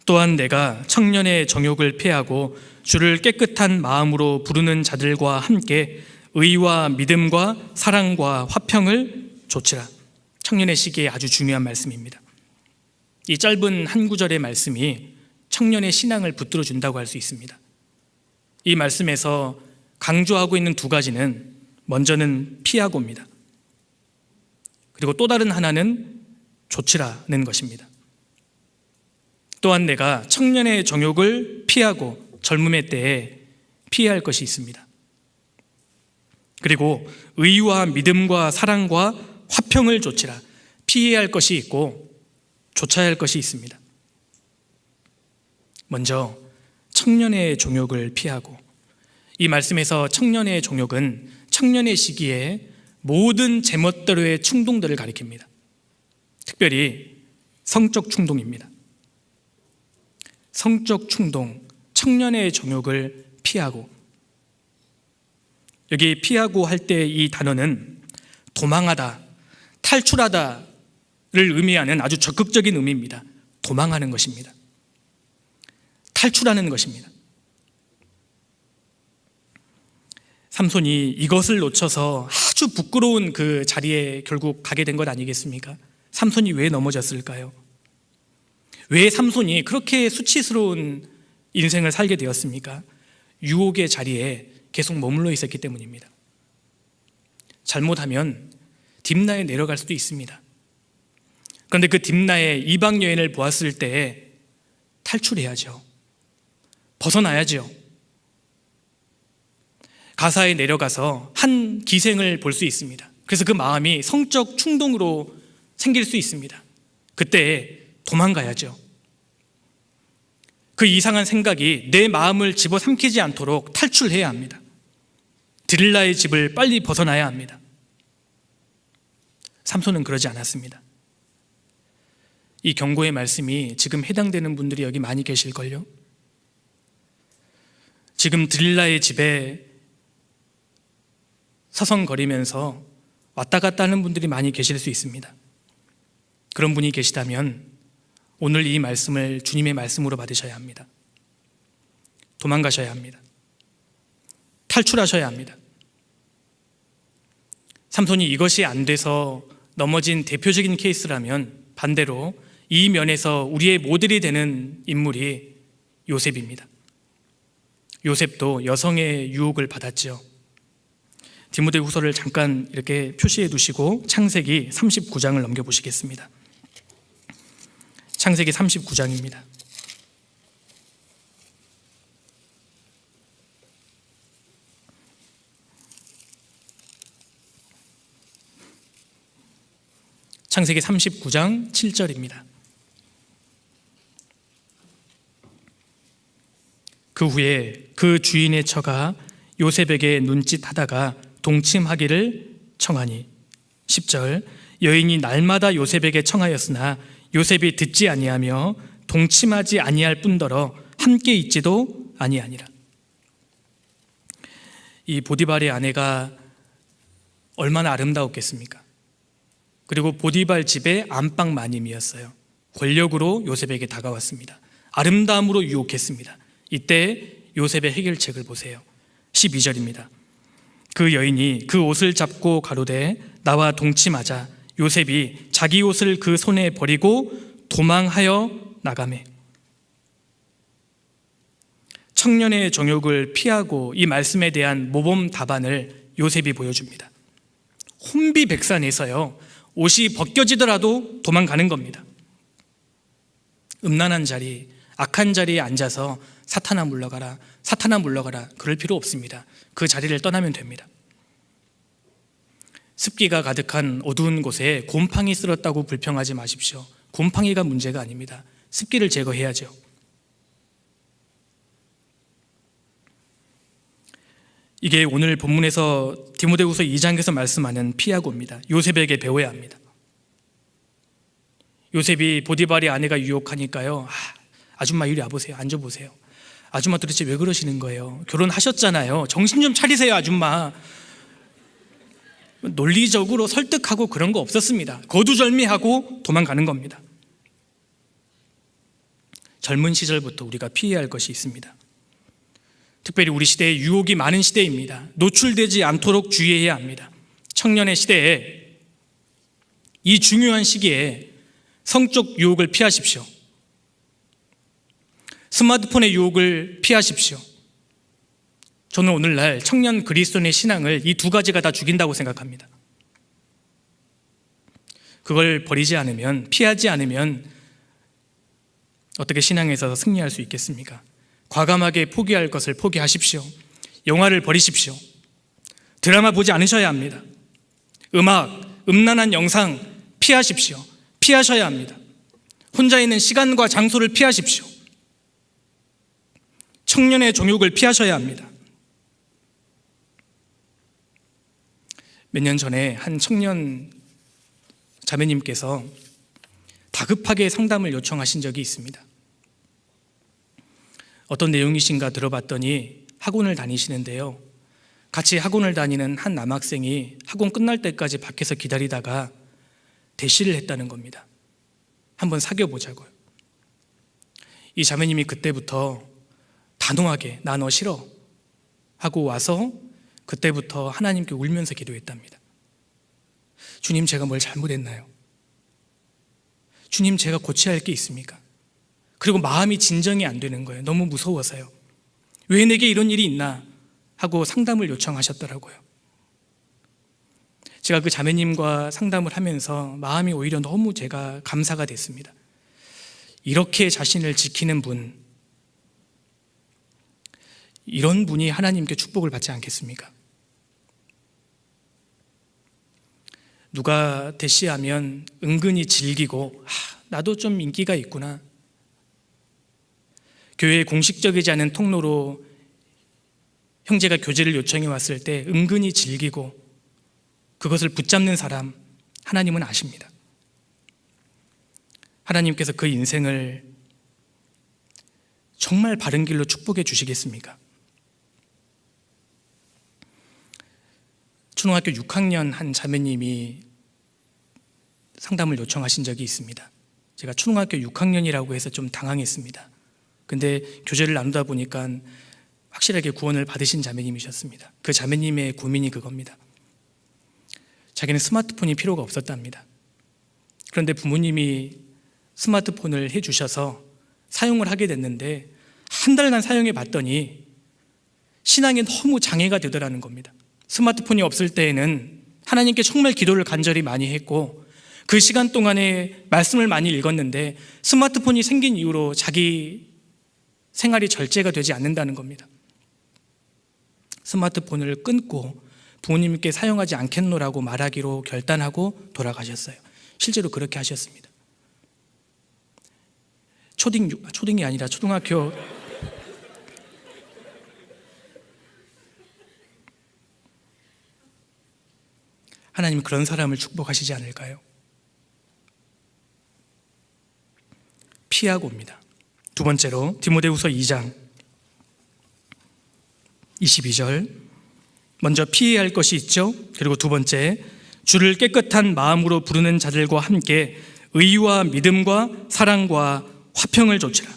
A: 또한 내가 청년의 정욕을 피하고 주를 깨끗한 마음으로 부르는 자들과 함께 의와 믿음과 사랑과 화평을 좇으라. 청년의 시기에 아주 중요한 말씀입니다. 이 짧은 한 구절의 말씀이 청년의 신앙을 붙들어 준다고 할 수 있습니다. 이 말씀에서 강조하고 있는 두 가지는 먼저는 피하고입니다. 그리고 또 다른 하나는 좇으라는 것입니다. 또한 내가 청년의 정욕을 피하고 젊음의 때에 피해야 할 것이 있습니다. 그리고 의와 믿음과 사랑과 화평을 좇으라. 피해야 할 것이 있고 좇아야 할 것이 있습니다. 먼저 청년의 종욕을 피하고, 이 말씀에서 청년의 종욕은 청년의 시기에 모든 제멋대로의 충동들을 가리킵니다. 특별히 성적 충동입니다. 성적 충동, 청년의 정욕을 피하고, 여기 피하고 할 때 이 단어는 도망하다, 탈출하다를 의미하는 아주 적극적인 의미입니다. 도망하는 것입니다. 탈출하는 것입니다. 삼손이 이것을 놓쳐서 아주 부끄러운 그 자리에 결국 가게 된 것 아니겠습니까? 삼손이 왜 넘어졌을까요? 왜 삼손이 그렇게 수치스러운 인생을 살게 되었습니까? 유혹의 자리에 계속 머물러 있었기 때문입니다. 잘못하면 딥나에 내려갈 수도 있습니다. 그런데 그 딥나의 이방 여인을 보았을 때 탈출해야죠. 벗어나야죠. 가사에 내려가서 한 기생을 볼 수 있습니다. 그래서 그 마음이 성적 충동으로 생길 수 있습니다. 그때 도망가야죠. 그 이상한 생각이 내 마음을 집어삼키지 않도록 탈출해야 합니다. 드릴라의 집을 빨리 벗어나야 합니다. 삼손은 그러지 않았습니다. 이 경고의 말씀이 지금 해당되는 분들이 여기 많이 계실걸요? 지금 드릴라의 집에 서성거리면서 왔다 갔다 하는 분들이 많이 계실 수 있습니다. 그런 분이 계시다면 오늘 이 말씀을 주님의 말씀으로 받으셔야 합니다. 도망가셔야 합니다. 탈출하셔야 합니다. 삼손이 이것이 안 돼서 넘어진 대표적인 케이스라면 반대로 이 면에서 우리의 모델이 되는 인물이 요셉입니다. 요셉도 여성의 유혹을 받았지요. 디모데후서를 잠깐 이렇게 표시해 두시고 창세기 39장을 넘겨보시겠습니다. 창세기 39장입니다. 창세기 39장 7절입니다. 그 후에 그 주인의 처가 요셉에게 눈짓하다가 동침하기를 청하니 10절 여인이 날마다 요셉에게 청하였으나 요셉이 듣지 아니하며 동침하지 아니할 뿐더러 함께 있지도 아니하니라. 이 보디발의 아내가 얼마나 아름다웠겠습니까? 그리고 보디발 집의 안방 마님이었어요. 권력으로 요셉에게 다가왔습니다. 아름다움으로 유혹했습니다. 이때 요셉의 해결책을 보세요. 12절입니다. 그 여인이 그 옷을 잡고 가로되 나와 동침하자. 요셉이 자기 옷을 그 손에 버리고 도망하여 나가매. 청년의 정욕을 피하고 이 말씀에 대한 모범 답안을 요셉이 보여줍니다. 혼비백산에서요, 옷이 벗겨지더라도 도망가는 겁니다. 음란한 자리, 악한 자리에 앉아서 사탄아 물러가라, 사탄아 물러가라 그럴 필요 없습니다. 그 자리를 떠나면 됩니다. 습기가 가득한 어두운 곳에 곰팡이 쓸었다고 불평하지 마십시오. 곰팡이가 문제가 아닙니다. 습기를 제거해야죠. 이게 오늘 본문에서 디모데후서 2장에서 말씀하는 피하고입니다. 요셉에게 배워야 합니다. 요셉이 보디발의 아내가 유혹하니까요, 아줌마 이리 와보세요. 앉아보세요. 아줌마 도대체 왜 그러시는 거예요? 결혼하셨잖아요. 정신 좀 차리세요, 아줌마. 논리적으로 설득하고 그런 거 없었습니다. 거두절미하고 도망가는 겁니다. 젊은 시절부터 우리가 피해야 할 것이 있습니다. 특별히 우리 시대에 유혹이 많은 시대입니다. 노출되지 않도록 주의해야 합니다. 청년의 시대에, 이 중요한 시기에 성적 유혹을 피하십시오. 스마트폰의 유혹을 피하십시오. 저는 오늘날 청년 그리스도인의 신앙을 이 두 가지가 다 죽인다고 생각합니다. 그걸 버리지 않으면, 피하지 않으면 어떻게 신앙에서 승리할 수 있겠습니까? 과감하게 포기할 것을 포기하십시오. 영화를 버리십시오. 드라마 보지 않으셔야 합니다. 음악, 음란한 영상 피하십시오. 피하셔야 합니다. 혼자 있는 시간과 장소를 피하십시오. 청년의 정욕을 피하셔야 합니다. 몇 년 전에 한 청년 자매님께서 다급하게 상담을 요청하신 적이 있습니다. 어떤 내용이신가 들어봤더니 학원을 다니시는데요, 같이 학원을 다니는 한 남학생이 학원 끝날 때까지 밖에서 기다리다가 대시를 했다는 겁니다. 한번 사귀어보자고요. 이 자매님이 그때부터 단호하게 나 너 싫어 하고 와서 그때부터 하나님께 울면서 기도했답니다. 주님, 제가 뭘 잘못했나요? 주님, 제가 고쳐야 할 게 있습니까? 그리고 마음이 진정이 안 되는 거예요. 너무 무서워서요. 왜 내게 이런 일이 있나 하고 상담을 요청하셨더라고요. 제가 그 자매님과 상담을 하면서 마음이 오히려 너무 제가 감사가 됐습니다. 이렇게 자신을 지키는 분, 이런 분이 하나님께 축복을 받지 않겠습니까? 누가 대시하면 은근히 즐기고, 나도 좀 인기가 있구나. 교회의 공식적이지 않은 통로로 형제가 교제를 요청해 왔을 때 은근히 즐기고 그것을 붙잡는 사람, 하나님은 아십니다. 하나님께서 그 인생을 정말 바른 길로 축복해 주시겠습니까? 초등학교 6학년 한 자매님이 상담을 요청하신 적이 있습니다. 제가 초등학교 6학년이라고 해서 좀 당황했습니다. 근데 교제를 나누다 보니까 확실하게 구원을 받으신 자매님이셨습니다. 그 자매님의 고민이 그겁니다. 자기는 스마트폰이 필요가 없었답니다. 그런데 부모님이 스마트폰을 해주셔서 사용을 하게 됐는데 한 달간 사용해 봤더니 신앙에 너무 장애가 되더라는 겁니다. 스마트폰이 없을 때에는 하나님께 정말 기도를 간절히 많이 했고 그 시간 동안에 말씀을 많이 읽었는데 스마트폰이 생긴 이후로 자기 생활이 절제가 되지 않는다는 겁니다. 스마트폰을 끊고 부모님께 사용하지 않겠노라고 말하기로 결단하고 돌아가셨어요. 실제로 그렇게 하셨습니다. 초딩이 아니라 초등학교 하나님 그런 사람을 축복하시지 않을까요? 피하고 옵니다. 두 번째로 디모데후서 2장 22절, 먼저 피해야 할 것이 있죠. 그리고 두 번째, 주를 깨끗한 마음으로 부르는 자들과 함께 의와 믿음과 사랑과 화평을 좇으라.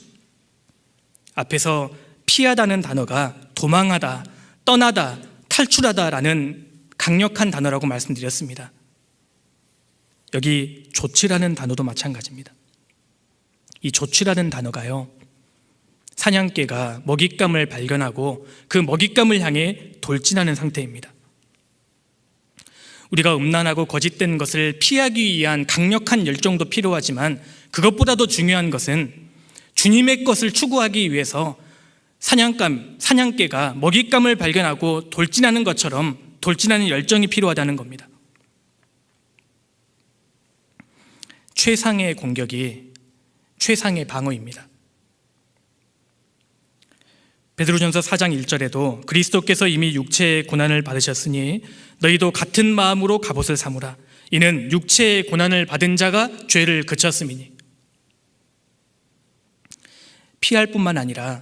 A: 앞에서 피하다는 단어가 도망하다, 떠나다, 탈출하다라는 강력한 단어라고 말씀드렸습니다. 여기 좇으라는 단어도 마찬가지입니다. 이 좇으라는 단어가요, 사냥개가 먹잇감을 발견하고 그 먹잇감을 향해 돌진하는 상태입니다. 우리가 음란하고 거짓된 것을 피하기 위한 강력한 열정도 필요하지만 그것보다도 중요한 것은 주님의 것을 추구하기 위해서 사냥개가 먹잇감을 발견하고 돌진하는 것처럼 돌진하는 열정이 필요하다는 겁니다. 최상의 공격이 최상의 방어입니다. 베드로전서 4장 1절에도 그리스도께서 이미 육체의 고난을 받으셨으니 너희도 같은 마음으로 갑옷을 삼으라. 이는 육체의 고난을 받은 자가 죄를 그쳤음이니. 피할 뿐만 아니라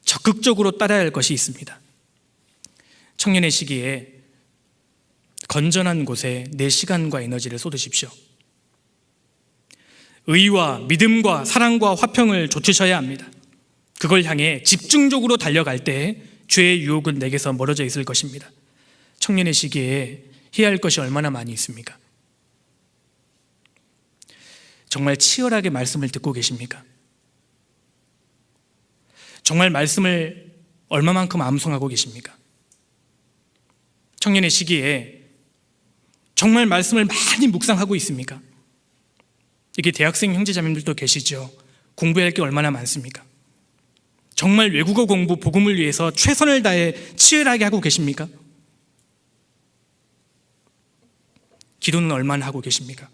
A: 적극적으로 따라야 할 것이 있습니다. 청년의 시기에 건전한 곳에 내 시간과 에너지를 쏟으십시오. 의와 믿음과 사랑과 화평을 좇으셔야 합니다. 그걸 향해 집중적으로 달려갈 때 죄의 유혹은 내게서 멀어져 있을 것입니다. 청년의 시기에 해야 할 것이 얼마나 많이 있습니까? 정말 치열하게 말씀을 듣고 계십니까? 정말 말씀을 얼마만큼 암송하고 계십니까? 청년의 시기에 정말 말씀을 많이 묵상하고 있습니까? 이게 대학생 형제자매들도 계시죠? 공부해야 할 게 얼마나 많습니까? 정말 외국어 공부, 복음을 위해서 최선을 다해 치열하게 하고 계십니까? 기도는 얼마나 하고 계십니까?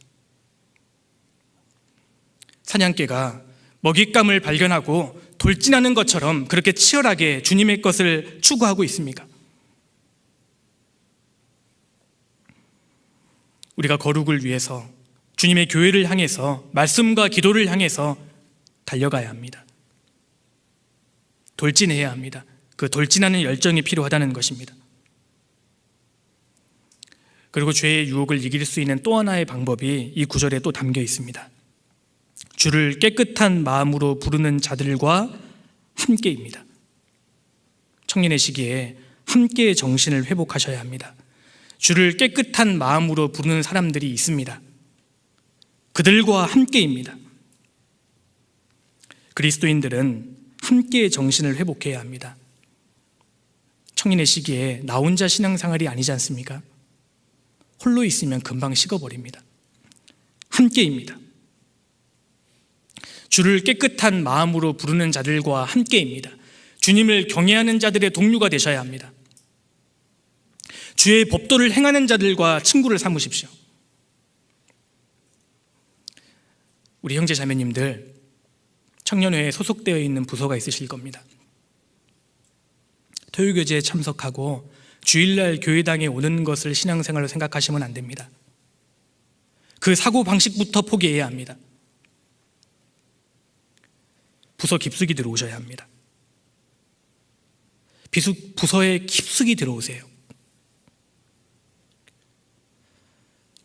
A: 사냥개가 먹잇감을 발견하고 돌진하는 것처럼 그렇게 치열하게 주님의 것을 추구하고 있습니까? 우리가 거룩을 위해서 주님의 교회를 향해서 말씀과 기도를 향해서 달려가야 합니다. 돌진해야 합니다. 그 돌진하는 열정이 필요하다는 것입니다. 그리고 죄의 유혹을 이길 수 있는 또 하나의 방법이 이 구절에 또 담겨 있습니다. 주를 깨끗한 마음으로 부르는 자들과 함께입니다. 청년의 시기에 함께의 정신을 회복하셔야 합니다. 주를 깨끗한 마음으로 부르는 사람들이 있습니다. 그들과 함께입니다. 그리스도인들은 함께의 정신을 회복해야 합니다. 청년의 시기에 나 혼자 신앙생활이 아니지 않습니까? 홀로 있으면 금방 식어버립니다. 함께입니다. 주를 깨끗한 마음으로 부르는 자들과 함께입니다. 주님을 경외하는 자들의 동료가 되셔야 합니다. 주의 법도를 행하는 자들과 친구를 삼으십시오. 우리 형제 자매님들, 청년회에 소속되어 있는 부서가 있으실 겁니다. 토요교제에 참석하고 주일날 교회당에 오는 것을 신앙생활로 생각하시면 안 됩니다. 그 사고방식부터 포기해야 합니다. 부서 깊숙이 들어오셔야 합니다. 부서에 깊숙이 들어오세요.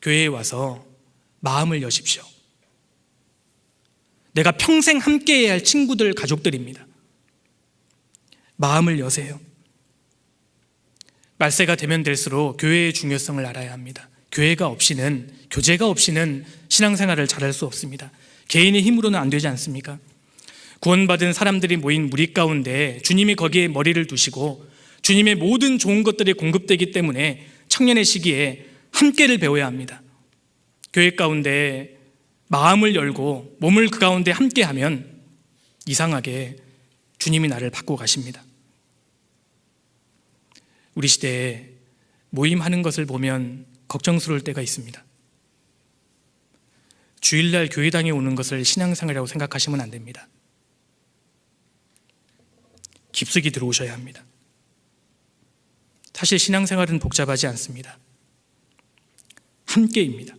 A: 교회에 와서 마음을 여십시오. 내가 평생 함께해야 할 친구들, 가족들입니다. 마음을 여세요. 말세가 되면 될수록 교회의 중요성을 알아야 합니다. 교회가 없이는, 교제가 없이는 신앙생활을 잘할 수 없습니다. 개인의 힘으로는 안 되지 않습니까? 구원받은 사람들이 모인 무리 가운데 주님이 거기에 머리를 두시고 주님의 모든 좋은 것들이 공급되기 때문에 청년의 시기에 함께를 배워야 합니다. 교회 가운데 마음을 열고 몸을 그 가운데 함께하면 이상하게 주님이 나를 바꾸어 가십니다. 우리 시대에 모임하는 것을 보면 걱정스러울 때가 있습니다. 주일날 교회당에 오는 것을 신앙생활이라고 생각하시면 안 됩니다. 깊숙이 들어오셔야 합니다. 사실 신앙생활은 복잡하지 않습니다. 함께입니다.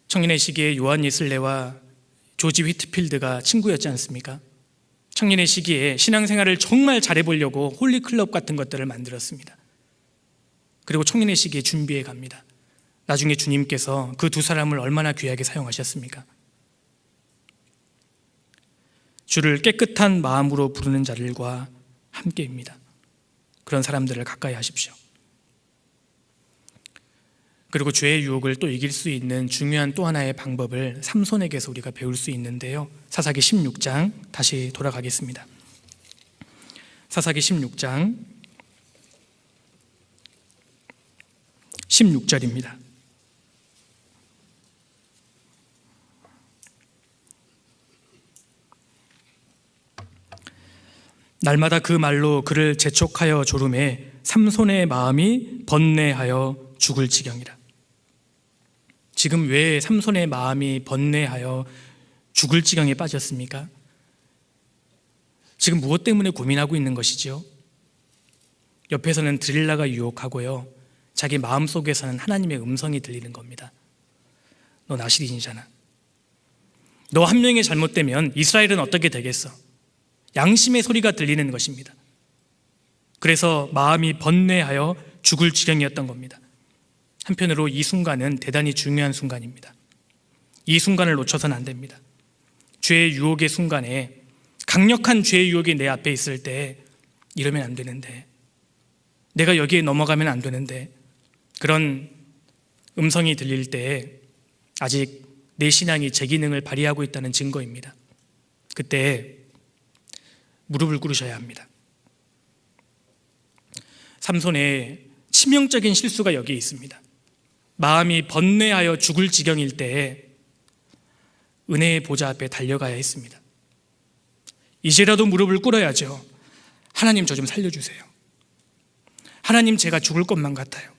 A: 청년의 시기에 요한 예슬레와 조지 휘트필드가 친구였지 않습니까? 청년의 시기에 신앙생활을 정말 잘해보려고 홀리클럽 같은 것들을 만들었습니다. 그리고 청년의 시기에 준비해 갑니다. 나중에 주님께서 그 두 사람을 얼마나 귀하게 사용하셨습니까? 주를 깨끗한 마음으로 부르는 자들과 함께입니다. 그런 사람들을 가까이 하십시오. 그리고 죄의 유혹을 또 이길 수 있는 중요한 또 하나의 방법을 삼손에게서 우리가 배울 수 있는데요. 사사기 16장 다시 돌아가겠습니다. 사사기 16장 16절입니다. 날마다 그 말로 그를 재촉하여 조름해 삼손의 마음이 번뇌하여 죽을 지경이라. 지금 왜 삼손의 마음이 번뇌하여 죽을 지경에 빠졌습니까? 지금 무엇 때문에 고민하고 있는 것이지요? 옆에서는 드릴라가 유혹하고요, 자기 마음속에서는 하나님의 음성이 들리는 겁니다. 너 나실인이잖아. 너 한 명이 잘못되면 이스라엘은 어떻게 되겠어? 양심의 소리가 들리는 것입니다. 그래서 마음이 번뇌하여 죽을 지경이었던 겁니다. 한편으로 이 순간은 대단히 중요한 순간입니다. 이 순간을 놓쳐서는 안 됩니다. 죄의 유혹의 순간에, 강력한 죄의 유혹이 내 앞에 있을 때 이러면 안 되는데, 내가 여기에 넘어가면 안 되는데, 그런 음성이 들릴 때 아직 내 신앙이 제 기능을 발휘하고 있다는 증거입니다. 그때 무릎을 꿇으셔야 합니다. 삼손의 치명적인 실수가 여기에 있습니다. 마음이 번뇌하여 죽을 지경일 때에 은혜의 보좌 앞에 달려가야 했습니다. 이제라도 무릎을 꿇어야죠. 하나님, 저 좀 살려주세요. 하나님, 제가 죽을 것만 같아요.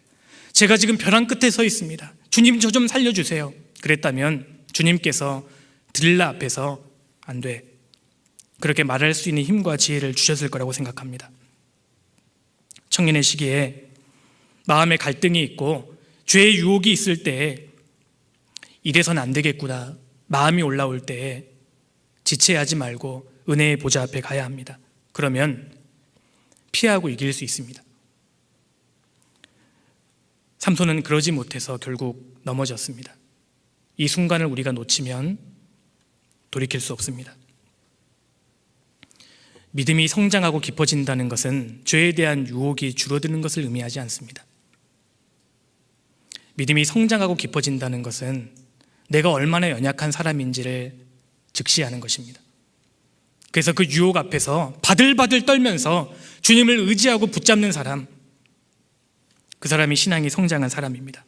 A: 제가 지금 벼랑 끝에 서 있습니다. 주님, 저 좀 살려주세요. 그랬다면 주님께서 드릴라 앞에서 안 돼, 그렇게 말할 수 있는 힘과 지혜를 주셨을 거라고 생각합니다. 청년의 시기에 마음에 갈등이 있고 죄의 유혹이 있을 때 이래서는 안 되겠구나 마음이 올라올 때 지체하지 말고 은혜의 보좌 앞에 가야 합니다. 그러면 피하고 이길 수 있습니다. 삼손은 그러지 못해서 결국 넘어졌습니다. 이 순간을 우리가 놓치면 돌이킬 수 없습니다. 믿음이 성장하고 깊어진다는 것은 죄에 대한 유혹이 줄어드는 것을 의미하지 않습니다. 믿음이 성장하고 깊어진다는 것은 내가 얼마나 연약한 사람인지를 직시하는 것입니다. 그래서 그 유혹 앞에서 바들바들 떨면서 주님을 의지하고 붙잡는 사람, 그 사람이 신앙이 성장한 사람입니다.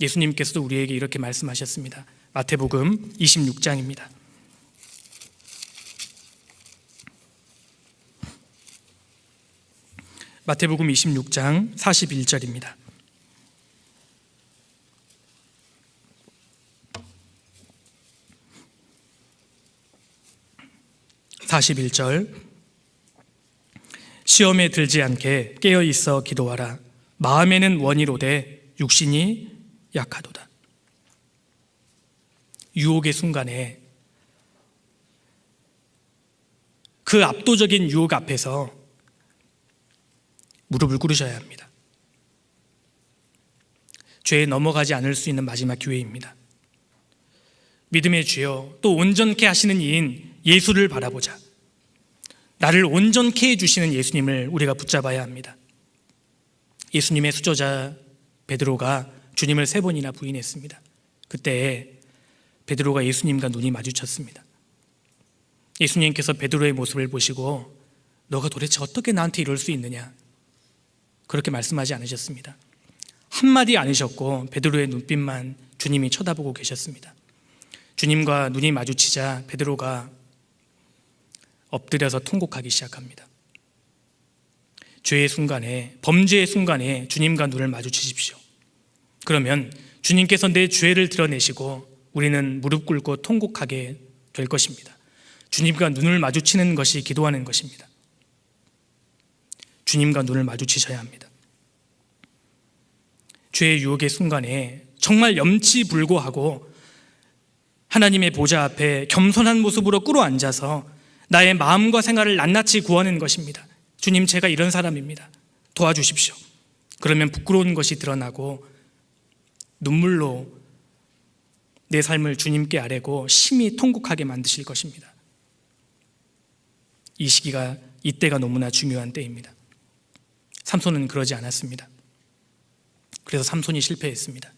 A: 예수님께서도 우리에게 이렇게 말씀하셨습니다. 마태복음 26장입니다. 마태복음 26장 41절입니다. (41절) 시험에 들지 않게 깨어있어 기도하라. 마음에는 원이로되 육신이 약하도다. 유혹의 순간에, 그 압도적인 유혹 앞에서 무릎을 꿇으셔야 합니다. 죄에 넘어가지 않을 수 있는 마지막 기회입니다. 믿음의 주여, 또 온전케 하시는 이인 예수를 바라보자. 나를 온전케 해주시는 예수님을 우리가 붙잡아야 합니다. 예수님의 수저자 베드로가 주님을 3번이나 부인했습니다. 그때 베드로가 예수님과 눈이 마주쳤습니다. 예수님께서 베드로의 모습을 보시고 너가 도대체 어떻게 나한테 이럴 수 있느냐, 그렇게 말씀하지 않으셨습니다. 한마디 않으셨고 베드로의 눈빛만 주님이 쳐다보고 계셨습니다. 주님과 눈이 마주치자 베드로가 엎드려서 통곡하기 시작합니다. 죄의 순간에, 범죄의 순간에 주님과 눈을 마주치십시오. 그러면 주님께서 내 죄를 드러내시고 우리는 무릎 꿇고 통곡하게 될 것입니다. 주님과 눈을 마주치는 것이 기도하는 것입니다. 주님과 눈을 마주치셔야 합니다. 죄의 유혹의 순간에 정말 염치불고하고 하나님의 보좌 앞에 겸손한 모습으로 꿇어앉아서 나의 마음과 생활을 낱낱이 구하는 것입니다. 주님, 제가 이런 사람입니다. 도와주십시오. 그러면 부끄러운 것이 드러나고 눈물로 내 삶을 주님께 아뢰고 심히 통곡하게 만드실 것입니다. 이 시기가, 이때가 너무나 중요한 때입니다. 삼손은 그러지 않았습니다. 그래서 삼손이 실패했습니다.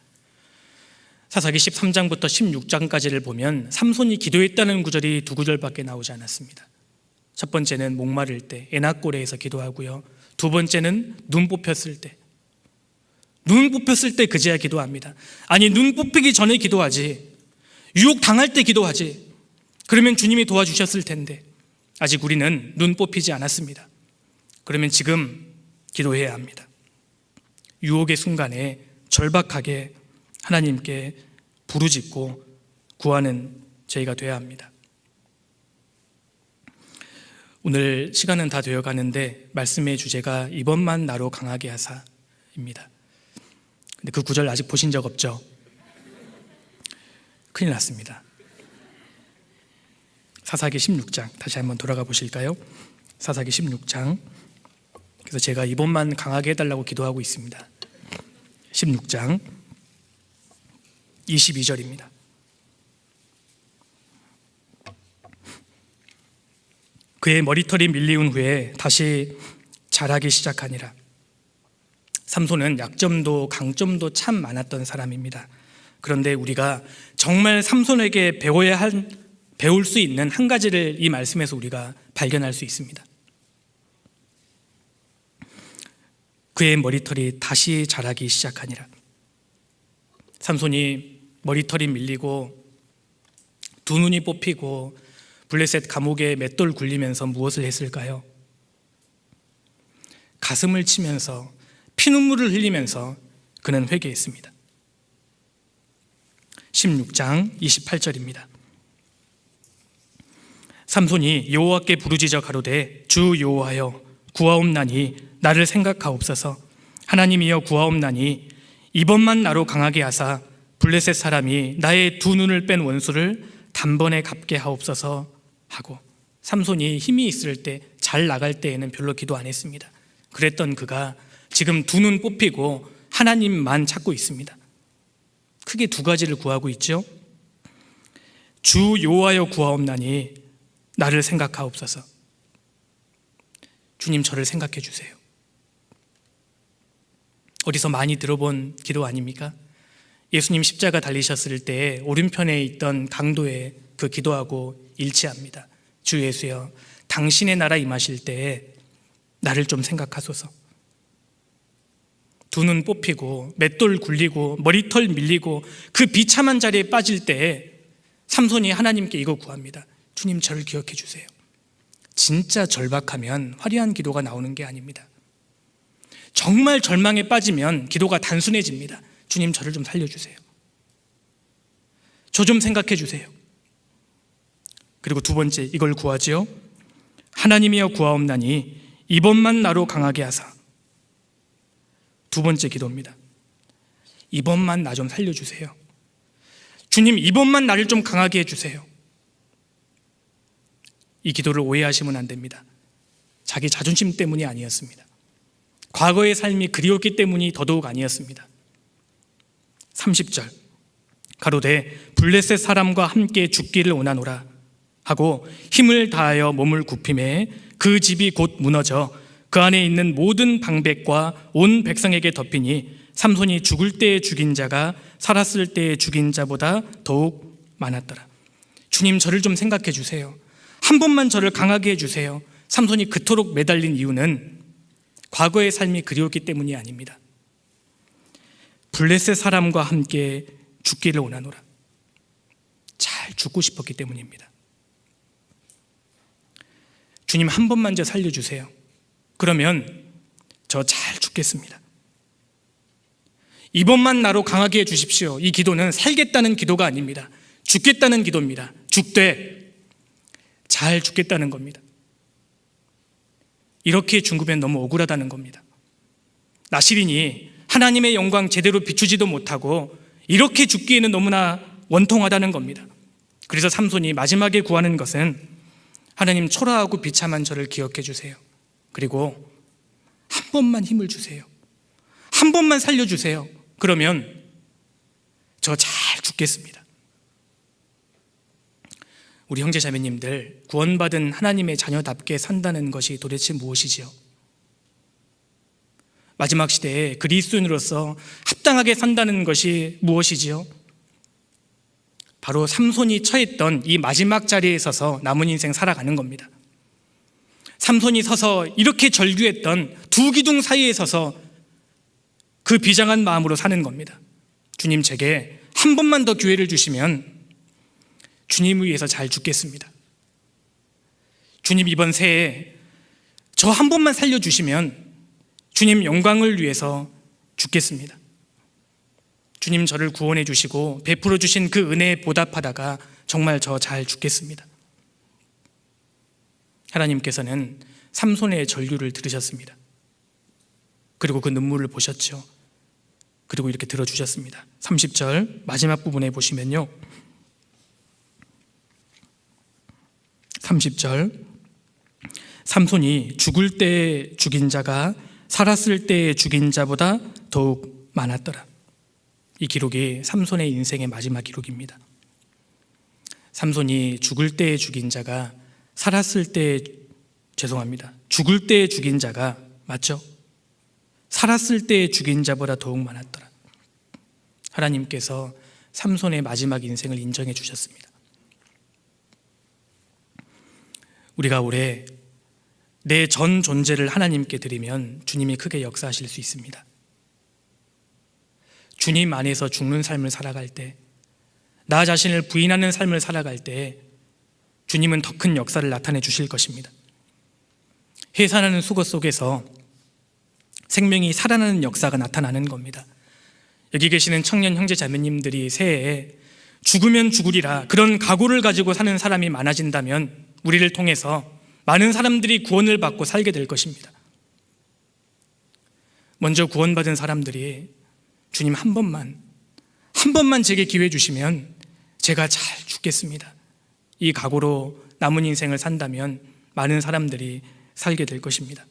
A: 사사기 13장부터 16장까지를 보면 삼손이 기도했다는 구절이 2구절밖에 나오지 않았습니다. 첫 번째는 목마를 때 에낙고레에서 기도하고요, 두 번째는 눈 뽑혔을 때, 눈 뽑혔을 때 그제야 기도합니다. 아니, 눈 뽑히기 전에 기도하지, 유혹 당할 때 기도하지, 그러면 주님이 도와주셨을 텐데 아직 우리는 눈 뽑히지 않았습니다. 그러면 지금 기도해야 합니다. 유혹의 순간에 절박하게 하나님께 부르짖고 구하는 저희가 되어야 합니다. 오늘 시간은 다 되어 가는데 말씀의 주제가 이번만 나로 강하게 하사입니다. 근데 그 구절 아직 보신 적 없죠? 큰일 났습니다. 사사기 16장 다시 한번 돌아가 보실까요? 사사기 16장. 그래서 제가 이번만 강하게 해달라고 기도하고 있습니다. 16장 22절입니다. 그의 머리털이 밀리운 후에 다시 자라기 시작하니라. 삼손은 약점도 강점도 참 많았던 사람입니다. 그런데 우리가 정말 삼손에게 배울 수 있는 한 가지를 이 말씀에서 우리가 발견할 수 있습니다. 그의 머리털이 다시 자라기 시작하니라. 삼손이 머리털이 밀리고 두 눈이 뽑히고 블레셋 감옥에 맷돌 굴리면서 무엇을 했을까요? 가슴을 치면서 피눈물을 흘리면서 그는 회개했습니다. 16장 28절입니다. 삼손이 여호와께 부르짖어 가로되 주 여호와여 구하옵나니 나를 생각하옵소서. 하나님이여 구하옵나니 이번만 나로 강하게 하사 블레셋 사람이 나의 두 눈을 뺀 원수를 단번에 갚게 하옵소서 하고, 삼손이 힘이 있을 때, 잘 나갈 때에는 별로 기도 안 했습니다. 그랬던 그가 지금 두 눈 뽑히고 하나님만 찾고 있습니다. 크게 두 가지를 구하고 있죠. 주 여호와여 구하옵나니 나를 생각하옵소서. 주님, 저를 생각해 주세요. 어디서 많이 들어본 기도 아닙니까? 예수님 십자가 달리셨을 때 오른편에 있던 강도의 그 기도하고 일치합니다. 주 예수여, 당신의 나라 임하실 때에 나를 좀 생각하소서. 두 눈 뽑히고 맷돌 굴리고 머리털 밀리고 그 비참한 자리에 빠질 때에 삼손이 하나님께 이거 구합니다. 주님, 저를 기억해 주세요. 진짜 절박하면 화려한 기도가 나오는 게 아닙니다. 정말 절망에 빠지면 기도가 단순해집니다. 주님, 저를 좀 살려주세요. 저 좀 생각해 주세요. 그리고 두 번째, 이걸 구하지요. 하나님이여 구하옵나니 이번만 나로 강하게 하사. 두 번째 기도입니다. 이번만 나 좀 살려주세요. 주님, 이번만 나를 좀 강하게 해주세요. 이 기도를 오해하시면 안 됩니다. 자기 자존심 때문이 아니었습니다. 과거의 삶이 그리웠기 때문이 더더욱 아니었습니다. 30절 가로되 블레셋 사람과 함께 죽기를 원하노라 하고 힘을 다하여 몸을 굽히매 그 집이 곧 무너져 그 안에 있는 모든 방백과 온 백성에게 덮이니 삼손이 죽을 때에 죽인 자가 살았을 때에 죽인 자보다 더욱 많았더라. 주님, 저를 좀 생각해 주세요. 한 번만 저를 강하게 해주세요. 삼손이 그토록 매달린 이유는 과거의 삶이 그리웠기 때문이 아닙니다. 블레셋 사람과 함께 죽기를 원하노라. 잘 죽고 싶었기 때문입니다. 주님, 한 번만 저 살려주세요. 그러면 저 잘 죽겠습니다. 이번만 나로 강하게 해주십시오. 이 기도는 살겠다는 기도가 아닙니다. 죽겠다는 기도입니다. 죽되 잘 죽겠다는 겁니다. 이렇게 죽으면 너무 억울하다는 겁니다. 나시린이 하나님의 영광 제대로 비추지도 못하고 이렇게 죽기에는 너무나 원통하다는 겁니다. 그래서 삼손이 마지막에 구하는 것은 하나님, 초라하고 비참한 저를 기억해 주세요. 그리고 한 번만 힘을 주세요. 한 번만 살려주세요. 그러면 저 잘 죽겠습니다. 우리 형제 자매님들, 구원받은 하나님의 자녀답게 산다는 것이 도대체 무엇이지요? 마지막 시대에 그리스도인으로서 합당하게 산다는 것이 무엇이지요? 바로 삼손이 처했던 이 마지막 자리에 서서 남은 인생 살아가는 겁니다. 삼손이 서서 이렇게 절규했던 두 기둥 사이에 서서 그 비장한 마음으로 사는 겁니다. 주님, 제게 한 번만 더 기회를 주시면 주님을 위해서 잘 죽겠습니다. 주님, 이번 새해 저 한 번만 살려주시면 주님 영광을 위해서 죽겠습니다. 주님, 저를 구원해 주시고 베풀어 주신 그 은혜에 보답하다가 정말 저 잘 죽겠습니다. 하나님께서는 삼손의 전류를 들으셨습니다. 그리고 그 눈물을 보셨죠. 그리고 이렇게 들어주셨습니다. 30절 마지막 부분에 보시면요, 30절 삼손이 죽을 때 죽인 자가 살았을 때 죽인 자보다 더욱 많았더라. 이 기록이 삼손의 인생의 마지막 기록입니다. 삼손이 죽을 때 죽인 자가 살았을 때, 죽을 때 죽인 자가, 맞죠? 살았을 때 죽인 자보다 더욱 많았더라. 하나님께서 삼손의 마지막 인생을 인정해 주셨습니다. 우리가 올해 내 전 존재를 하나님께 드리면 주님이 크게 역사하실 수 있습니다. 주님 안에서 죽는 삶을 살아갈 때, 나 자신을 부인하는 삶을 살아갈 때 주님은 더 큰 역사를 나타내 주실 것입니다. 해산하는 수거 속에서 생명이 살아나는 역사가 나타나는 겁니다. 여기 계시는 청년 형제 자매님들이 새해에 죽으면 죽으리라 그런 각오를 가지고 사는 사람이 많아진다면 우리를 통해서 많은 사람들이 구원을 받고 살게 될 것입니다. 먼저 구원받은 사람들이 주님 한 번만 제게 기회 주시면 제가 잘 죽겠습니다, 이 각오로 남은 인생을 산다면 많은 사람들이 살게 될 것입니다.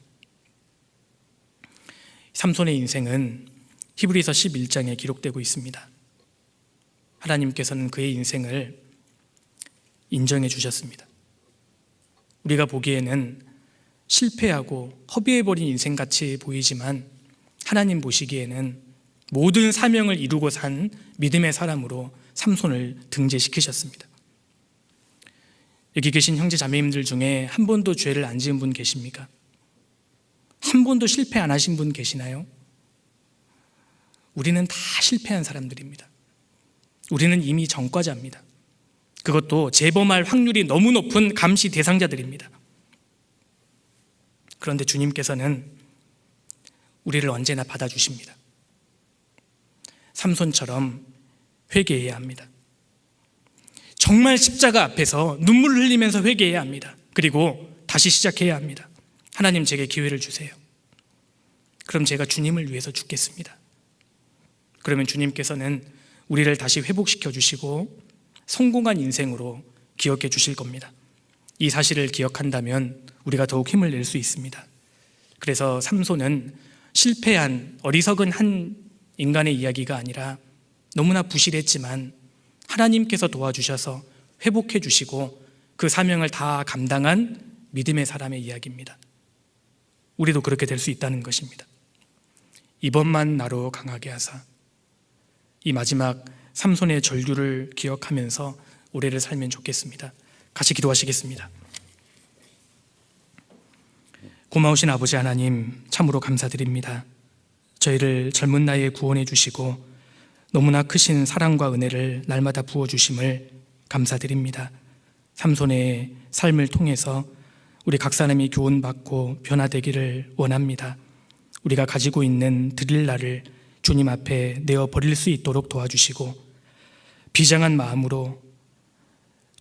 A: 삼손의 인생은 히브리서 11장에 기록되고 있습니다. 하나님께서는 그의 인생을 인정해 주셨습니다. 우리가 보기에는 실패하고 허비해버린 인생같이 보이지만 하나님 보시기에는 모든 사명을 이루고 산 믿음의 사람으로 삼손을 등재시키셨습니다. 여기 계신 형제 자매님들 중에 한 번도 죄를 안 지은 분 계십니까? 한 번도 실패 안 하신 분 계시나요? 우리는 다 실패한 사람들입니다. 우리는 이미 전과자입니다. 그것도 재범할 확률이 너무 높은 감시 대상자들입니다. 그런데 주님께서는 우리를 언제나 받아주십니다. 삼손처럼 회개해야 합니다. 정말 십자가 앞에서 눈물을 흘리면서 회개해야 합니다. 그리고 다시 시작해야 합니다. 하나님, 제게 기회를 주세요. 그럼 제가 주님을 위해서 죽겠습니다. 그러면 주님께서는 우리를 다시 회복시켜 주시고 성공한 인생으로 기억해 주실 겁니다. 이 사실을 기억한다면 우리가 더욱 힘을 낼 수 있습니다. 그래서 삼손은 실패한 어리석은 한 인간의 이야기가 아니라 너무나 부실했지만 하나님께서 도와주셔서 회복해 주시고 그 사명을 다 감당한 믿음의 사람의 이야기입니다. 우리도 그렇게 될 수 있다는 것입니다. 이번만 나로 강하게 하사, 이 마지막 삼손의 전류를 기억하면서 올해를 살면 좋겠습니다. 같이 기도하시겠습니다. 고마우신 아버지 하나님, 참으로 감사드립니다. 저희를 젊은 나이에 구원해 주시고 너무나 크신 사랑과 은혜를 날마다 부어주심을 감사드립니다. 삼손의 삶을 통해서 우리 각 사람이 교훈받고 변화되기를 원합니다. 우리가 가지고 있는 드릴 날을 주님 앞에 내어 버릴 수 있도록 도와주시고 비장한 마음으로,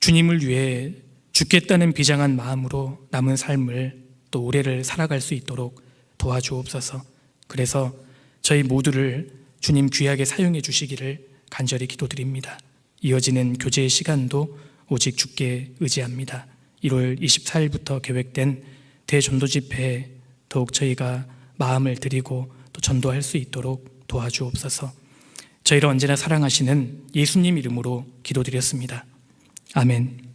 A: 주님을 위해 죽겠다는 비장한 마음으로 남은 삶을 또 올해를 살아갈 수 있도록 도와주옵소서. 그래서 저희 모두를 주님 귀하게 사용해 주시기를 간절히 기도드립니다. 이어지는 교제의 시간도 오직 주께 의지합니다. 1월 24일부터 계획된 대전도 집회에 더욱 저희가 마음을 드리고 또 전도할 수 있도록 도와주옵소서. 저희를 언제나 사랑하시는 예수님 이름으로 기도드렸습니다. 아멘.